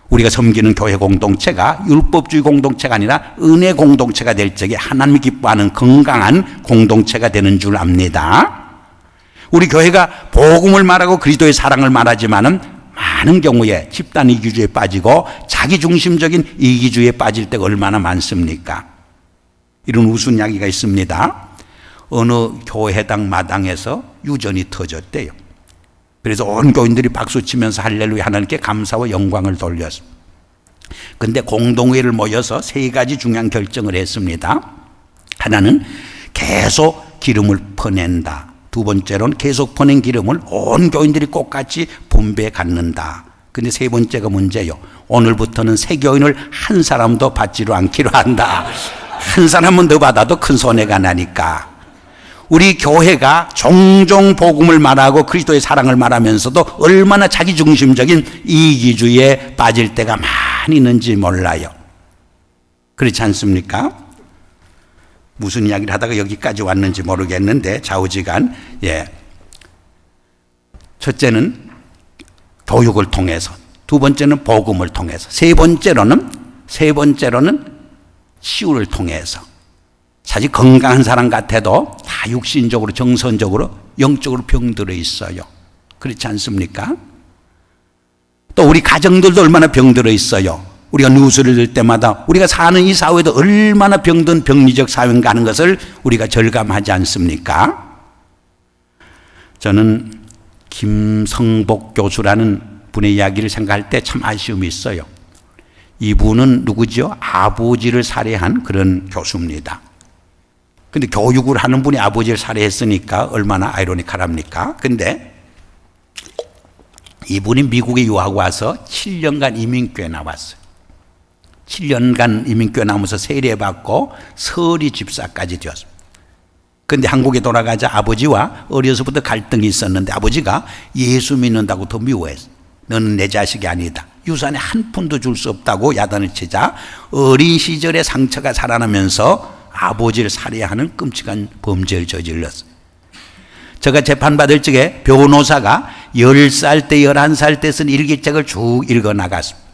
우리가 섬기는 교회 공동체가 율법주의 공동체가 아니라 은혜 공동체가 될 적에 하나님이 기뻐하는 건강한 공동체가 되는 줄 압니다. 우리 교회가 복음을 말하고 그리스도의 사랑을 말하지만은 많은 경우에 집단 이기주의에 빠지고 자기중심적인 이기주의에 빠질 때가 얼마나 많습니까? 이런 우스운 이야기가 있습니다. 어느 교회당 마당에서 유전이 터졌대요. 그래서 온 교인들이 박수치면서 할렐루야 하나님께 감사와 영광을 돌렸습니다. 그런데 공동회를 모여서 세 가지 중요한 결정을 했습니다. 하나는 계속 기름을 퍼낸다. 두 번째로는 계속 퍼낸 기름을 온 교인들이 똑같이 분배해 갖는다. 근데 세 번째가 문제요. 오늘부터는 새 교인을 한 사람도 받지로 않기로 한다. 한 사람은 더 받아도 큰 손해가 나니까. 우리 교회가 종종 복음을 말하고 그리스도의 사랑을 말하면서도 얼마나 자기중심적인 이기주의에 빠질 때가 많이 있는지 몰라요. 그렇지 않습니까? 무슨 이야기를 하다가 여기까지 왔는지 모르겠는데 좌우지간, 첫째는 교육을 통해서, 두 번째는 복음을 통해서, 세 번째로는 치유를 통해서. 사실 건강한 사람 같아도 다 육신적으로, 정선적으로, 영적으로 병들어 있어요. 그렇지 않습니까? 또 우리 가정들도 얼마나 병들어 있어요. 우리가 뉴스를 들 때마다 우리가 사는 이 사회도 얼마나 병든 병리적 사회인가 하는 것을 우리가 절감하지 않습니까? 저는 김성복 교수라는 분의 이야기를 생각할 때 참 아쉬움이 있어요. 이분은 누구죠? 아버지를 살해한 그런 교수입니다. 근데 교육을 하는 분이 아버지를 살해했으니까 얼마나 아이러니컬합니까? 근데 이분이 미국에 유학 와서 7년간 이민교회 나왔어요. 7년간 이민교회 나오면서 세례받고 서리 집사까지 되었습니다. 그런데 한국에 돌아가자 아버지와 어려서부터 갈등이 있었는데 아버지가 예수 믿는다고 더 미워했어요. 너는 내 자식이 아니다. 유산에 한 푼도 줄 수 없다고 야단을 치자 어린 시절의 상처가 살아나면서 아버지를 살해하는 끔찍한 범죄를 저질렀어요. 제가 재판받을 적에 변호사가 10살 때 11살 때 쓴 일기책을 쭉 읽어나갔습니다.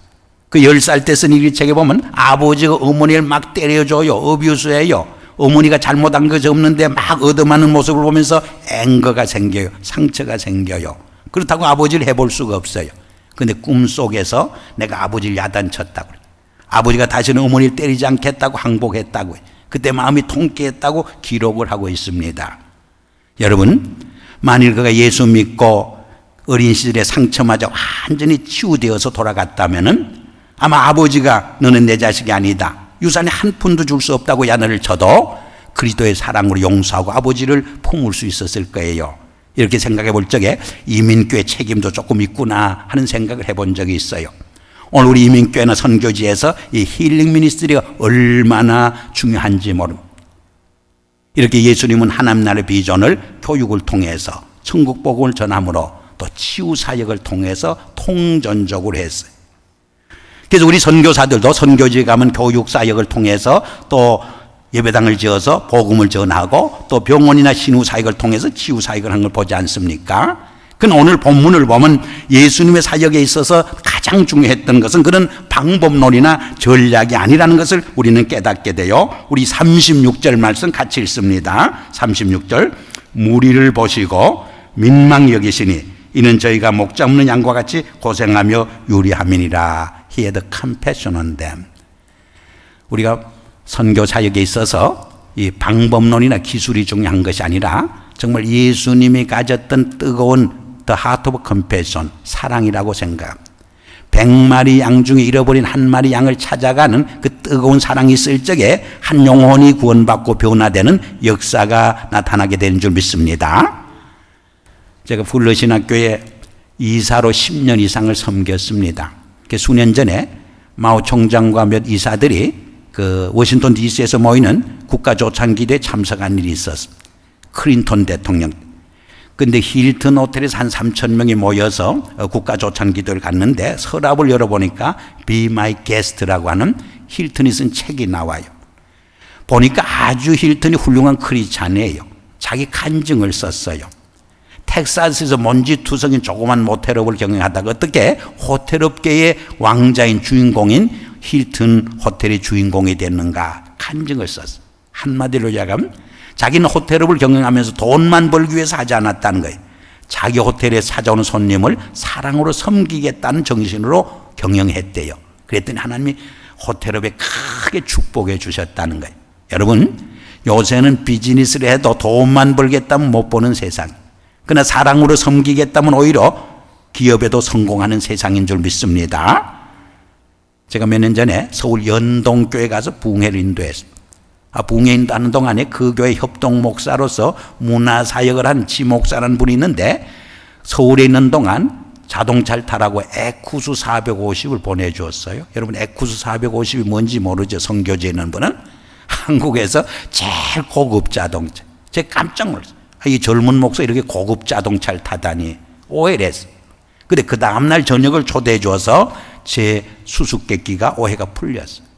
그 10살 때 쓴 일기책에 보면 아버지가 어머니를 막 때려줘요. 어뷰스해요. 어머니가 잘못한 것이 없는데 막 얻어맞는 모습을 보면서 앵거가 생겨요. 상처가 생겨요. 그렇다고 아버지를 해볼 수가 없어요. 근데 꿈속에서 내가 아버지를 야단쳤다고 그래요. 아버지가 다시는 어머니를 때리지 않겠다고 항복했다고 해요. 그때 마음이 통쾌했다고 기록을 하고 있습니다. 여러분, 만일 그가 예수 믿고 어린 시절의 상처마저 완전히 치유되어서 돌아갔다면은 아마 아버지가 너는 내 자식이 아니다. 유산에 한 푼도 줄 수 없다고 야단을 쳐도 그리스도의 사랑으로 용서하고 아버지를 품을 수 있었을 거예요. 이렇게 생각해 볼 적에 이민교회 책임도 조금 있구나 하는 생각을 해본 적이 있어요. 오늘 우리 이민교회나 선교지에서 이 힐링 미니스트리가 얼마나 중요한지 모릅니다. 이렇게 예수님은 하나님 나라의 비전을 교육을 통해서 천국 복음을 전함으로 또 치유 사역을 통해서 통전적으로 했어요. 그래서 우리 선교사들도 선교지에 가면 교육 사역을 통해서 또 예배당을 지어서 복음을 전하고 또 병원이나 신우 사역을 통해서 치유 사역을 한 걸 보지 않습니까? 그건 오늘 본문을 보면 예수님의 사역에 있어서 가장 중요했던 것은 그런 방법론이나 전략이 아니라는 것을 우리는 깨닫게 돼요. 우리 36절 말씀 같이 읽습니다. 36절 무리를 보시고 민망히 여기시니 이는 저희가 목자 없는 양과 같이 고생하며 유리함이니라. He had compassion on them. 우리가 선교 사역에 있어서 이 방법론이나 기술이 중요한 것이 아니라 정말 예수님이 가졌던 뜨거운 The heart of compassion, 사랑이라고 생각합니다. 100마리 양 중에 잃어버린 한 마리 양을 찾아가는 그 뜨거운 사랑이 있을 적에 한 영혼이 구원받고 변화되는 역사가 나타나게 되는 줄 믿습니다. 제가 풀러신학교에 이사로 10년 이상을 섬겼습니다. 수년 전에 마오 총장과 몇 이사들이 그 워싱턴 DC에서 모이는 국가조창기도에 참석한 일이 있었습니다. 클린턴 대통령. 근데 힐튼 호텔에서 한 3,000명이 모여서 국가조창기도를 갔는데 서랍을 열어보니까 Be My Guest라고 하는 힐튼이 쓴 책이 나와요. 보니까 아주 힐튼이 훌륭한 크리스찬이에요. 자기 간증을 썼어요. 텍사스에서 먼지투성인 조그만 모텔업을 경영하다가 어떻게 호텔업계의 왕자인 주인공인 힐튼 호텔의 주인공이 됐는가 간증을 썼어요. 한마디로 이야기하면 자기는 호텔업을 경영하면서 돈만 벌기 위해서 하지 않았다는 거예요. 자기 호텔에 찾아오는 손님을 사랑으로 섬기겠다는 정신으로 경영했대요. 그랬더니 하나님이 호텔업에 크게 축복해 주셨다는 거예요. 여러분, 요새는 비즈니스를 해도 돈만 벌겠다면 못 보는 세상. 그러나 사랑으로 섬기겠다면 오히려 기업에도 성공하는 세상인 줄 믿습니다. 제가 몇 년 전에 서울 연동교회 가서 부흥회를 인도했습니다. 부흥회 인도하는 동안에 그 교회 협동 목사로서 문화사역을 한 지목사라는 분이 있는데 서울에 있는 동안 자동차를 타라고 에쿠스 450을 보내주었어요. 여러분, 에쿠스 450이 뭔지 모르죠? 선교지에 있는 분은. 한국에서 제일 고급 자동차. 제가 깜짝 놀랐어요. 이 젊은 목사 이렇게 고급 자동차를 타다니 오해를 했어요. 근데 그 다음날 저녁을 초대해 줘서 제 수수께끼가 오해가 풀렸어요.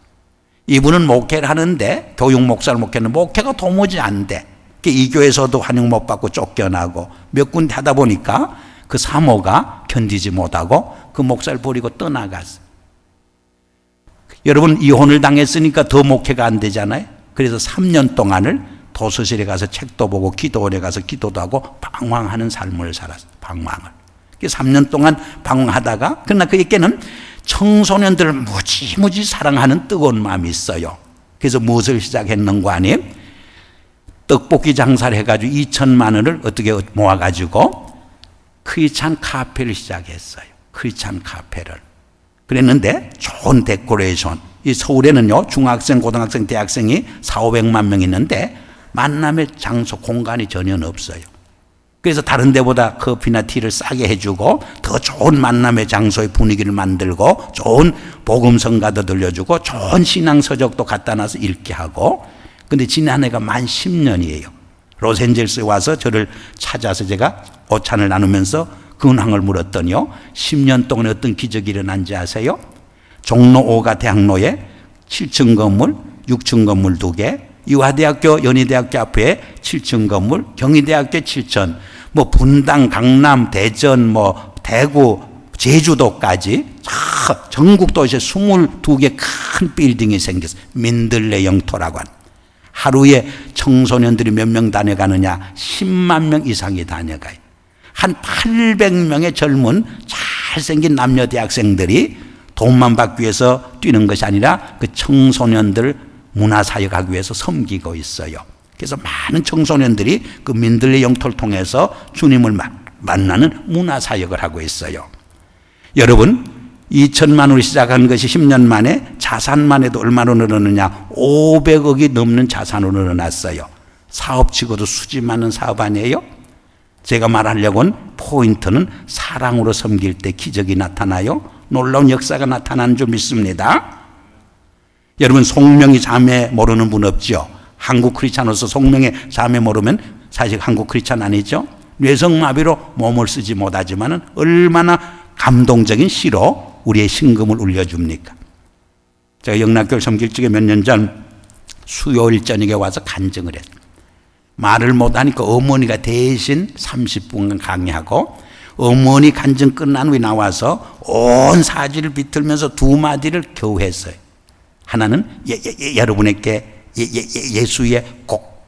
이분은 목회를 하는데 교육 목사를 목회하는 목회가 도무지 안 돼. 이 교회에서도 환영 못 받고 쫓겨나고 몇 군데 하다 보니까 그 사모가 견디지 못하고 그 목사를 버리고 떠나갔어요. 여러분, 이혼을 당했으니까 더 목회가 안 되잖아요. 그래서 3년 동안을 도서실에 가서 책도 보고 기도원에 가서 기도도 하고 방황하는 삶을 살았어요. 방황을. 3년 동안 방황하다가, 그러나 그에게는 청소년들을 무지무지 사랑하는 뜨거운 마음이 있어요. 그래서 무엇을 시작했는가 하니 떡볶이 장사를 해가지고 2천만 원을 어떻게 모아가지고 크리스찬 카페를 시작했어요. 크리스찬 카페를. 그랬는데 좋은 데코레이션. 이 서울에는요, 중학생, 고등학생, 대학생이 400~500만 명 있는데 만남의 장소, 공간이 전혀 없어요. 그래서 다른 데보다 커피나 티를 싸게 해주고 더 좋은 만남의 장소의 분위기를 만들고 좋은 복음성가도 들려주고 좋은 신앙서적도 갖다 놔서 읽게 하고. 근데 지난해가 만 10년이에요. 로스앤젤스에 와서 저를 찾아서 제가 오찬을 나누면서 근황을 물었더니요, 10년 동안 어떤 기적이 일어난지 아세요? 종로 5가 대학로에 7층 건물, 6층 건물 2개, 유화대학교, 연희대학교 앞에 7층 건물, 경희대학교 7층, 뭐 분당, 강남, 대전, 뭐 대구, 제주도까지 전국 도시에 22개 큰 빌딩이 생겼어요. 민들레 영토라고 하는. 하루에 청소년들이 몇 명 다녀가느냐? 10만 명 이상이 다녀가요. 한 800명의 젊은 잘생긴 남녀 대학생들이 돈만 받기 위해서 뛰는 것이 아니라 그 청소년들 문화사역하기 위해서 섬기고 있어요. 그래서 많은 청소년들이 그 민들레 영토를 통해서 주님을 만나는 문화사역을 하고 있어요. 여러분, 2천만 원으로 시작한 것이 10년 만에 자산만 해도 얼마로 늘어느냐? 500억이 넘는 자산으로 늘어났어요. 사업치고도 수지 많은 사업 아니에요? 제가 말하려고는 포인트는 사랑으로 섬길 때 기적이 나타나요. 놀라운 역사가 나타나는 줄 믿습니다. 여러분, 송명이 자매 모르는 분 없죠? 한국 크리스찬으로서 송명의 자매 모르면 사실 한국 크리스찬 아니죠? 뇌성마비로 몸을 쓰지 못하지만 얼마나 감동적인 시로 우리의 심금을 울려줍니까? 제가 영락교회 섬길 적에 몇 년 전 수요일 저녁에 와서 간증을 했어요. 말을 못하니까 어머니가 대신 30분간 강의하고 어머니 간증 끝난 후에 나와서 온 사지를 비틀면서 두 마디를 겨우 했어요. 하나는 여러분에게 예수의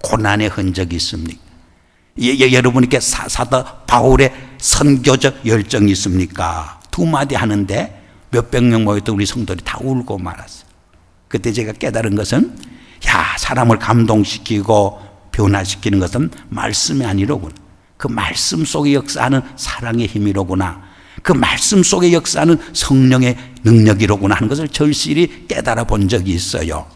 고난의 흔적이 있습니까? 여러분에게 사도 바울의 선교적 열정이 있습니까? 두 마디 하는데 몇백 명 모였던 우리 성도들이 다 울고 말았어요. 그때 제가 깨달은 것은 사람을 감동시키고 변화시키는 것은 말씀이 아니로구나. 그 말씀 속에 역사하는 사랑의 힘이로구나. 그 말씀 속에 역사하는 성령의 능력이로구나 하는 것을 절실히 깨달아 본 적이 있어요.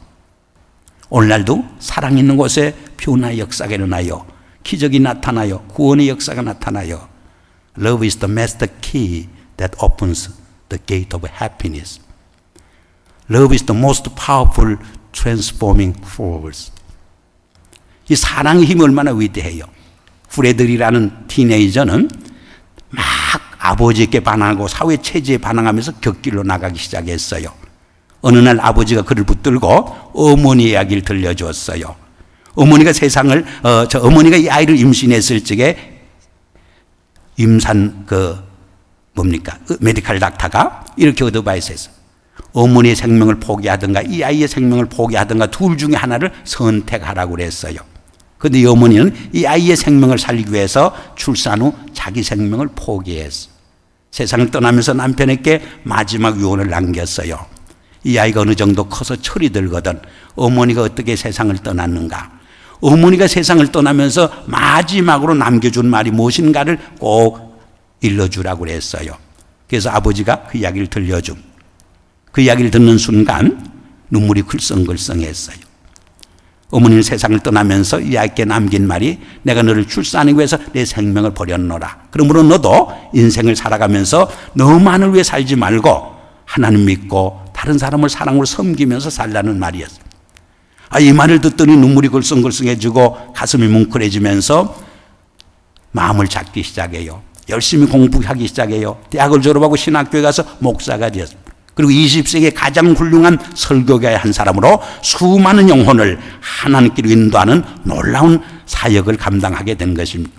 오늘날도 사랑 있는 곳에 변화의 역사가 일어나요. 기적이 나타나요. 구원의 역사가 나타나요. Love is the master key that opens the gate of happiness. Love is the most powerful transforming force. 이 사랑의 힘이 얼마나 위대해요. 프레드리라는 티네이저는 막 아버지께 반항하고 사회 체제에 반항하면서 곁길로 나가기 시작했어요. 어느 날 아버지가 그를 붙들고 어머니 이야기를 들려주었어요. 어머니가 어머니가 이 아이를 임신했을 적에 임산 메디컬 닥터가 이렇게 어드바이스 했어요. 어머니의 생명을 포기하든가 이 아이의 생명을 포기하든가 둘 중에 하나를 선택하라고 그랬어요. 그런데 이 어머니는 이 아이의 생명을 살리기 위해서 출산 후 자기 생명을 포기했어. 세상을 떠나면서 남편에게 마지막 유언을 남겼어요. 이 아이가 어느 정도 커서 철이 들거든 어머니가 어떻게 세상을 떠났는가, 어머니가 세상을 떠나면서 마지막으로 남겨준 말이 무엇인가를 꼭 일러주라고 그랬어요. 그래서 아버지가 그 이야기를 들려줌. 그 이야기를 듣는 순간 눈물이 글썽글썽했어요. 어머니는 세상을 떠나면서 이 아이께 남긴 말이 내가 너를 출산하기 위해서 내 생명을 버렸노라. 그러므로 너도 인생을 살아가면서 너만을 위해 살지 말고 하나님 믿고 다른 사람을 사랑으로 섬기면서 살라는 말이었어요. 이 말을 듣더니 눈물이 글썽글썽해지고 가슴이 뭉클해지면서 마음을 잡기 시작해요. 열심히 공부하기 시작해요. 대학을 졸업하고 신학교에 가서 목사가 되었습니다. 그리고 20세기에 가장 훌륭한 설교가의 한 사람으로 수많은 영혼을 하나님께로 인도하는 놀라운 사역을 감당하게 된 것입니다.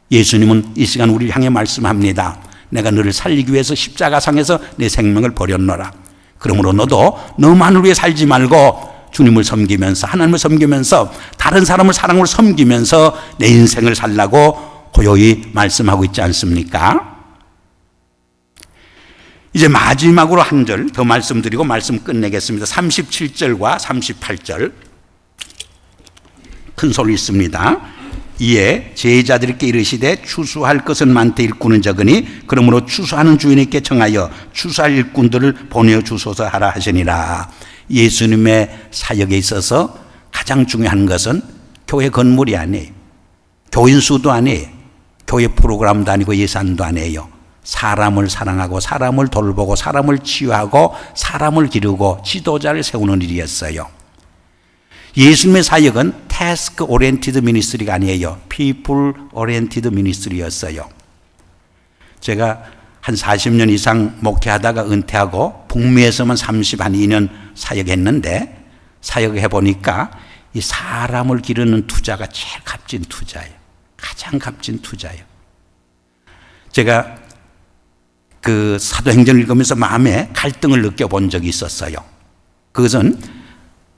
예수님은 이 시간 우리를 향해 말씀합니다. 내가 너를 살리기 위해서 십자가상에서 내 생명을 버렸노라. 그러므로 너도 너만을 위해 살지 말고 주님을 섬기면서 하나님을 섬기면서 다른 사람을 사랑으로 섬기면서 내 인생을 살라고 고요히 말씀하고 있지 않습니까? 이제 마지막으로 한 절 더 말씀드리고 말씀 끝내겠습니다. 37절과 38절 큰 소리 있습니다. 이에 제자들께 이르시되 추수할 것은 많되 일꾼은 적으니 그러므로 추수하는 주인에게 청하여 추수할 일꾼들을 보내어 주소서 하라 하시니라. 예수님의 사역에 있어서 가장 중요한 것은 교회 건물이 아니에요. 교인 수도 아니에요. 교회 프로그램도 아니고 예산도 아니에요. 사람을 사랑하고 사람을 돌보고 사람을 치유하고 사람을 기르고 지도자를 세우는 일이었어요. 예수님의 사역은 태스크 오리엔티드 미니스트리가 아니에요. 피플 오리엔티드 미니스트리였어요. 제가 한 40년 이상 목회하다가 은퇴하고 북미에서만 32년 사역했는데 사역해 보니까 이 사람을 기르는 투자가 제일 값진 투자예요. 가장 값진 투자예요. 제가 그 사도행전을 읽으면서 마음에 갈등을 느껴본 적이 있었어요. 그것은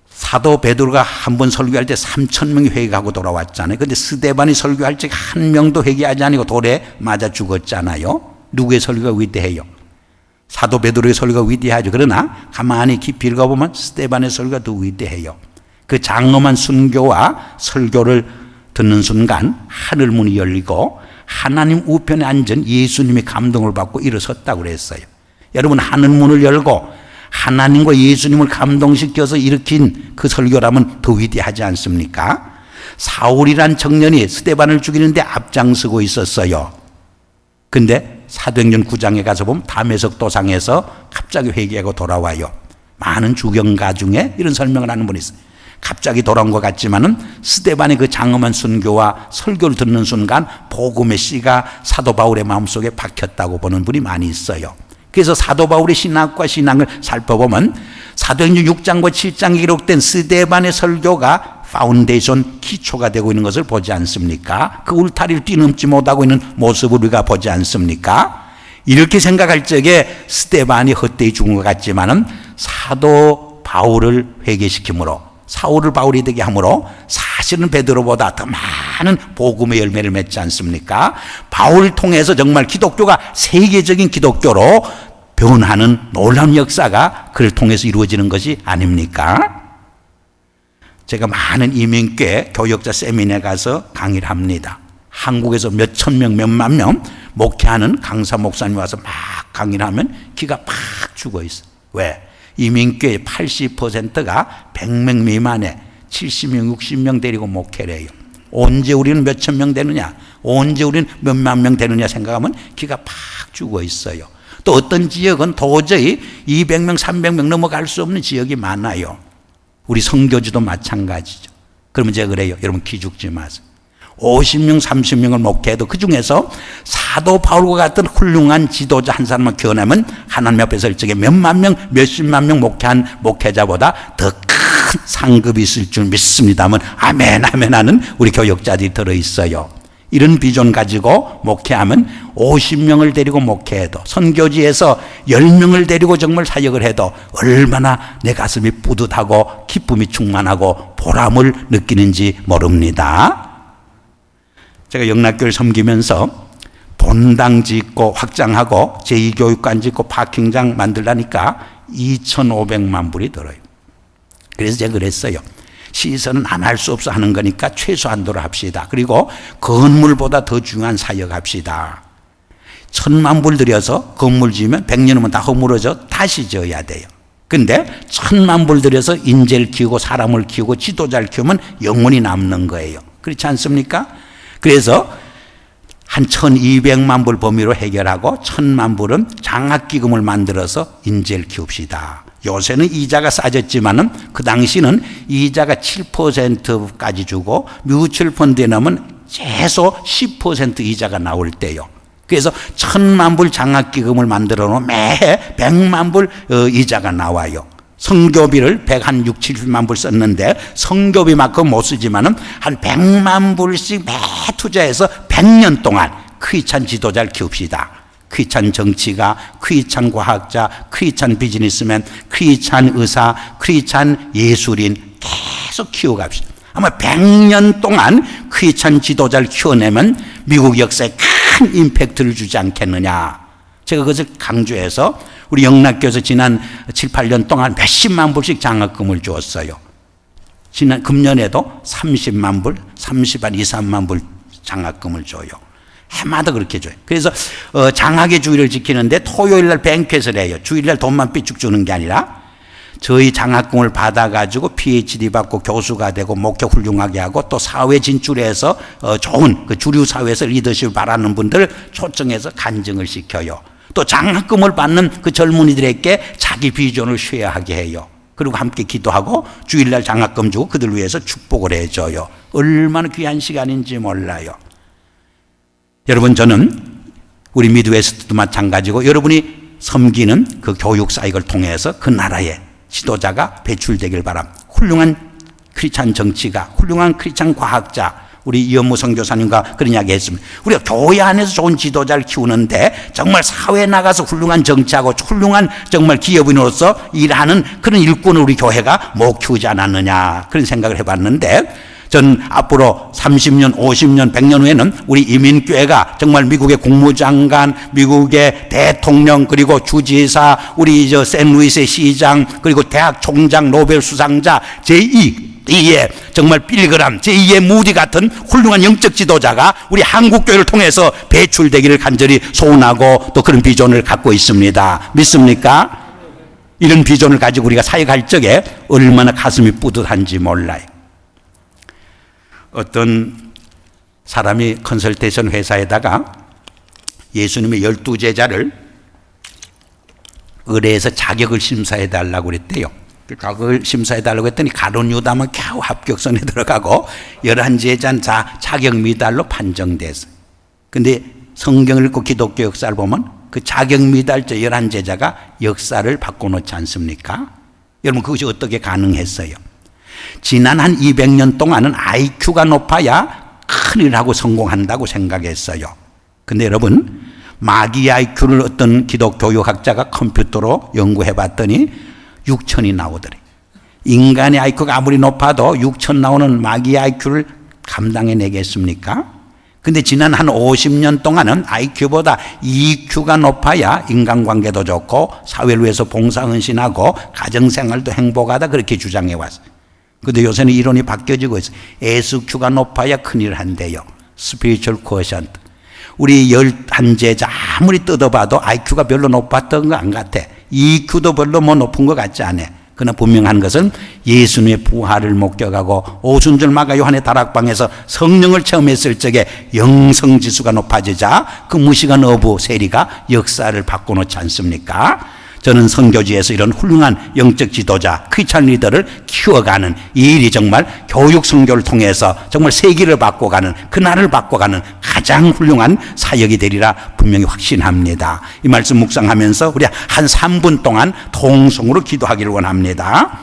사도 베드로가 한 번 설교할 때 3,000명이 회개하고 돌아왔잖아요. 그런데 스데반이 설교할 때 한 명도 회개하지 않고 돌에 맞아 죽었잖아요. 누구의 설교가 위대해요? 사도 베드로의 설교가 위대하죠. 그러나 가만히 깊이 읽어보면 스데반의 설교가 더 위대해요. 그 장엄한 순교와 설교를 듣는 순간 하늘 문이 열리고 하나님 우편에 앉은 예수님의 감동을 받고 일어섰다고 그랬어요. 여러분, 하늘 문을 열고 하나님과 예수님을 감동시켜서 일으킨 그 설교라면 더 위대하지 않습니까? 사울이란 청년이 스데반을 죽이는데 앞장서고 있었어요. 근데 사도행전 9장에 가서 보면 다메섹 도상에서 갑자기 회개하고 돌아와요. 많은 주경가 중에 이런 설명을 하는 분이 있어요. 갑자기 돌아온 것 같지만은 스데반의 그 장엄한 순교와 설교를 듣는 순간 복음의 씨가 사도 바울의 마음속에 박혔다고 보는 분이 많이 있어요. 그래서 사도 바울의 신학과 신앙을 살펴보면 사도행전 6장과 7장에 기록된 스데반의 설교가 파운데이션 기초가 되고 있는 것을 보지 않습니까? 그 울타리를 뛰넘지 못하고 있는 모습을 우리가 보지 않습니까? 이렇게 생각할 적에 스데반이 헛되이 죽은 것 같지만은 사도 바울을 회개시킴으로 사울을 바울이 되게 함으로 사실은 베드로보다 더 많은 복음의 열매를 맺지 않습니까? 바울을 통해서 정말 기독교가 세계적인 기독교로 변하는 놀라운 역사가 그를 통해서 이루어지는 것이 아닙니까? 제가 많은 이민교회 교역자 세미나에 가서 강의를 합니다. 한국에서 몇천 명, 몇만 명 목회하는 강사 목사님 와서 막 강의를 하면 기가 팍 죽어 있어요. 왜? 이민교회 80%가 100명 미만에 70명, 60명 데리고 목회를 해요. 언제 우리는 몇천 명 되느냐, 언제 우리는 몇만 명 되느냐 생각하면 기가 팍 죽어 있어요. 또 어떤 지역은 도저히 200명, 300명 넘어갈 수 없는 지역이 많아요. 우리 선교지도 마찬가지죠. 그러면 제가 그래요. 여러분 기죽지 마세요. 50명, 30명을 목회해도 그 중에서 사도 바울과 같은 훌륭한 지도자 한 사람을 교훈하면 하나님 앞에서 일찍이 몇만 명, 몇십만 명 목회한 목회자보다 더 큰 상급이 있을 줄 믿습니다만 아멘, 아멘 하는 우리 교역자들이 들어있어요. 이런 비전 가지고 목회하면 50명을 데리고 목회해도, 선교지에서 10명을 데리고 정말 사역을 해도 얼마나 내 가슴이 뿌듯하고 기쁨이 충만하고 보람을 느끼는지 모릅니다. 제가 영락교를 섬기면서 본당 짓고 확장하고 제2교육관 짓고 파킹장 만들라니까 2,500만 불이 들어요. 그래서 제가 그랬어요. 시설은 안 할 수 없어 하는 거니까 최소한도로 합시다. 그리고 건물보다 더 중요한 사역합시다. 1,000만 불 들여서 건물 지으면 100년 후면 다 허물어져 다시 지어야 돼요. 근데 1,000만 불 들여서 인재를 키우고 사람을 키우고 지도자를 키우면 영원히 남는 거예요. 그렇지 않습니까? 그래서 한 1,200만 불 범위로 해결하고 1,000만 불은 장학기금을 만들어서 인재를 키웁시다. 요새는 이자가 싸졌지만은 그 당시는 이자가 7%까지 주고 뮤추얼 펀드에 넣으면 최소 10% 이자가 나올 때요. 그래서 1,000만 불 장학기금을 만들어 놓으면 매해 100만 불 이자가 나와요. 성교비를 106, 70만 불 썼는데 성교비만큼 못 쓰지만은 한 100만 불씩 매 투자해서 100년 동안 크리스찬 지도자를 키웁시다. 크리스찬 정치가, 크리스찬 과학자, 크리스찬 비즈니스맨, 크리스찬 의사, 크리스찬 예술인 계속 키워갑시다. 아마 100년 동안 크리스찬 지도자를 키워내면 미국 역사에 큰 임팩트를 주지 않겠느냐. 제가 그것을 강조해서 우리 영락교에서 지난 7, 8년 동안 몇십만 불씩 장학금을 주었어요. 지난 금년에도 30만 불, 30만 2, 3만 불 장학금을 줘요. 해마다 그렇게 줘요. 그래서 장학의 주의를 지키는데 토요일 날 뱅켓을 해요. 주일 날 돈만 삐쭉 주는 게 아니라 저희 장학금을 받아가지고 PhD 받고 교수가 되고 목회 훌륭하게 하고 또 사회 진출해서 좋은 그 주류 사회에서 리더십을 바라는 분들을 초청해서 간증을 시켜요. 또 장학금을 받는 그 젊은이들에게 자기 비전을 쉐어하게 해요. 그리고 함께 기도하고 주일날 장학금 주고 그들 위해서 축복을 해줘요. 얼마나 귀한 시간인지 몰라요. 여러분, 저는 우리 미드웨스트도 마찬가지고 여러분이 섬기는 그 교육 사역을 통해서 그 나라의 지도자가 배출되길 바랍니다. 훌륭한 크리스찬 정치가, 훌륭한 크리스찬 과학자, 우리 이현무 선교사님과 그런 이야기 했습니다. 우리가 교회 안에서 좋은 지도자를 키우는데 정말 사회에 나가서 훌륭한 정치하고 훌륭한 정말 기업인으로서 일하는 그런 일꾼을 우리 교회가 못 키우지 않았느냐, 그런 생각을 해봤는데, 전 앞으로 30년, 50년, 100년 후에는 우리 이민교회가 정말 미국의 국무장관, 미국의 대통령, 그리고 주지사, 우리 샌루이스의 시장, 그리고 대학 총장, 노벨 수상자, 제2의 정말 빌그람, 제2의 무디 같은 훌륭한 영적 지도자가 우리 한국교회를 통해서 배출되기를 간절히 소원하고 또 그런 비전을 갖고 있습니다. 믿습니까? 이런 비전을 가지고 우리가 사역할 적에 얼마나 가슴이 뿌듯한지 몰라요. 어떤 사람이 컨설테이션 회사에다가 예수님의 12제자를 의뢰해서 자격을 심사해 달라고 그랬대요. 자격을 심사해 달라고 했더니 가룟 유다만 겨우 합격선에 들어가고 11제자는 다 자격 미달로 판정됐어요. 근데 성경을 읽고 기독교 역사를 보면 그 자격 미달자 11제자가 역사를 바꿔놓지 않습니까? 여러분, 그것이 어떻게 가능했어요? 지난 한 200년 동안은 IQ가 높아야 큰일 하고 성공한다고 생각했어요. 근데 여러분, 마귀 IQ를 어떤 기독교육학자가 컴퓨터로 연구해 봤더니 6천이 나오더래. 인간의 IQ가 아무리 높아도 6천 나오는 마귀 IQ를 감당해내겠습니까? 근데 지난 한 50년 동안은 IQ보다 EQ가 높아야 인간관계도 좋고 사회를 위해서 봉사헌신하고 가정생활도 행복하다, 그렇게 주장해 왔어요. 근데 요새는 이론이 바뀌어지고 있어요. SQ가 높아야 큰일 한대요. Spiritual Quotient. 우리 11제자 아무리 뜯어봐도 IQ가 별로 높았던 거 안 같아. EQ도 별로 뭐 높은 것 같지 않아. 그러나 분명한 것은 예수님의 부활을 목격하고 오순절 마가 요한의 다락방에서 성령을 체험했을 적에 영성지수가 높아지자 그 무시간 어부 세리가 역사를 바꿔놓지 않습니까? 저는 선교지에서 이런 훌륭한 영적 지도자, 크리스찬 리더를 키워가는 이 일이 정말 교육 선교를 통해서 정말 세기를 바꿔가는, 그 나라를 바꿔가는 가장 훌륭한 사역이 되리라 분명히 확신합니다. 이 말씀 묵상하면서 우리 한 3분 동안 통성으로 기도하기를 원합니다.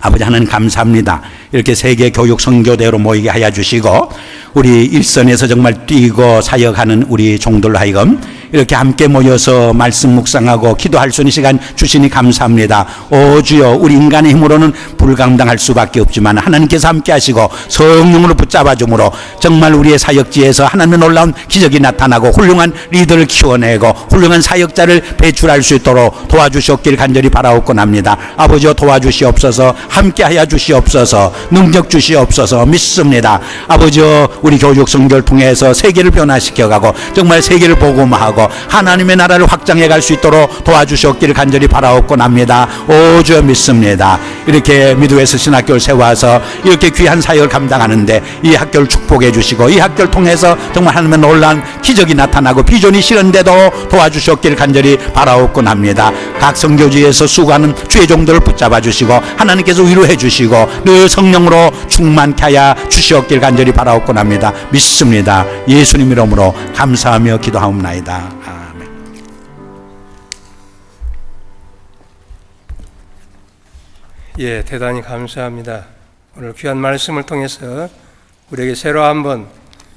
아버지 하나님 감사합니다. 이렇게 세계 교육 선교대로 모이게 하여 주시고 우리 일선에서 정말 뛰고 사역하는 우리 종들로 하여금 이렇게 함께 모여서 말씀 묵상하고 기도할 수 있는 시간 주시니 감사합니다. 오 주여, 우리 인간의 힘으로는 불감당할 수밖에 없지만 하나님께서 함께 하시고 성령으로 붙잡아 줌으로 정말 우리의 사역지에서 하나님의 놀라운 기적이 나타나고 훌륭한 리더를 키워내고 훌륭한 사역자를 배출할 수 있도록 도와주시옵길 간절히 바라옵곤 합니다. 아버지여 도와주시옵소서, 함께하여 주시옵소서, 능력 주시옵소서. 믿습니다. 아버지여, 우리 교육 선교를 통해서 세계를 변화시켜가고 정말 세계를 복음화하고 하나님의 나라를 확장해 갈 수 있도록 도와주시옵기를 간절히 바라옵곤 합니다. 오 주여 믿습니다. 이렇게 미드웨스트 신학교를 세워서 이렇게 귀한 사역을 감당하는데 이 학교를 축복해 주시고 이 학교를 통해서 정말 하나님의 놀라운 기적이 나타나고 비전이 실현돼도 도와주시옵기를 간절히 바라옵곤 합니다. 각 선교지에서 수고하는 주의 종들을 붙잡아 주시고 하나님께서 위로해 주시고 늘 성령으로 충만케 하여 주시옵기를 간절히 바라옵곤 합니다. 믿습니다. 예수님 이름으로 감사하며 기도하옵나이다. 아멘. 예, 대단히 감사합니다. 오늘 귀한 말씀을 통해서 우리에게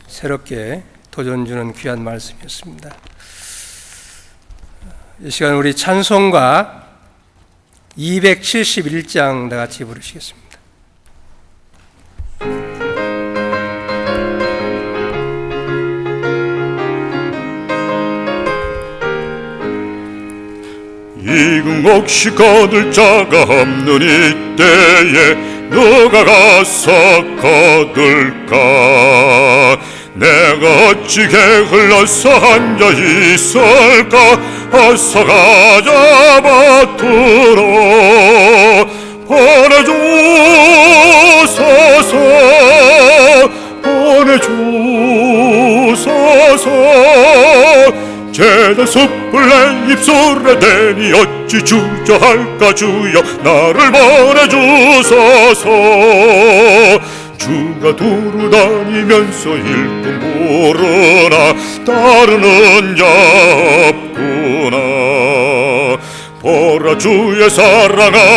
새롭게 도전 주는 귀한 말씀이었습니다. 이 시간 우리 찬송가 271장 다 같이 부르시겠습니다. 익은 곡식 거둘 자가 없는 이때에 누가 가서 거둘까? 내가 어찌 게을러서 앉아 있을까? 어서 가자 밭으로 보내주소서. 제단 숯불 내 입술에 대니 어찌 주저할까? 주여 나를 보내주소서. 주가 두루 다니면서 일꾼 부르나 따르는 자 없구나. 보라 주의 사랑아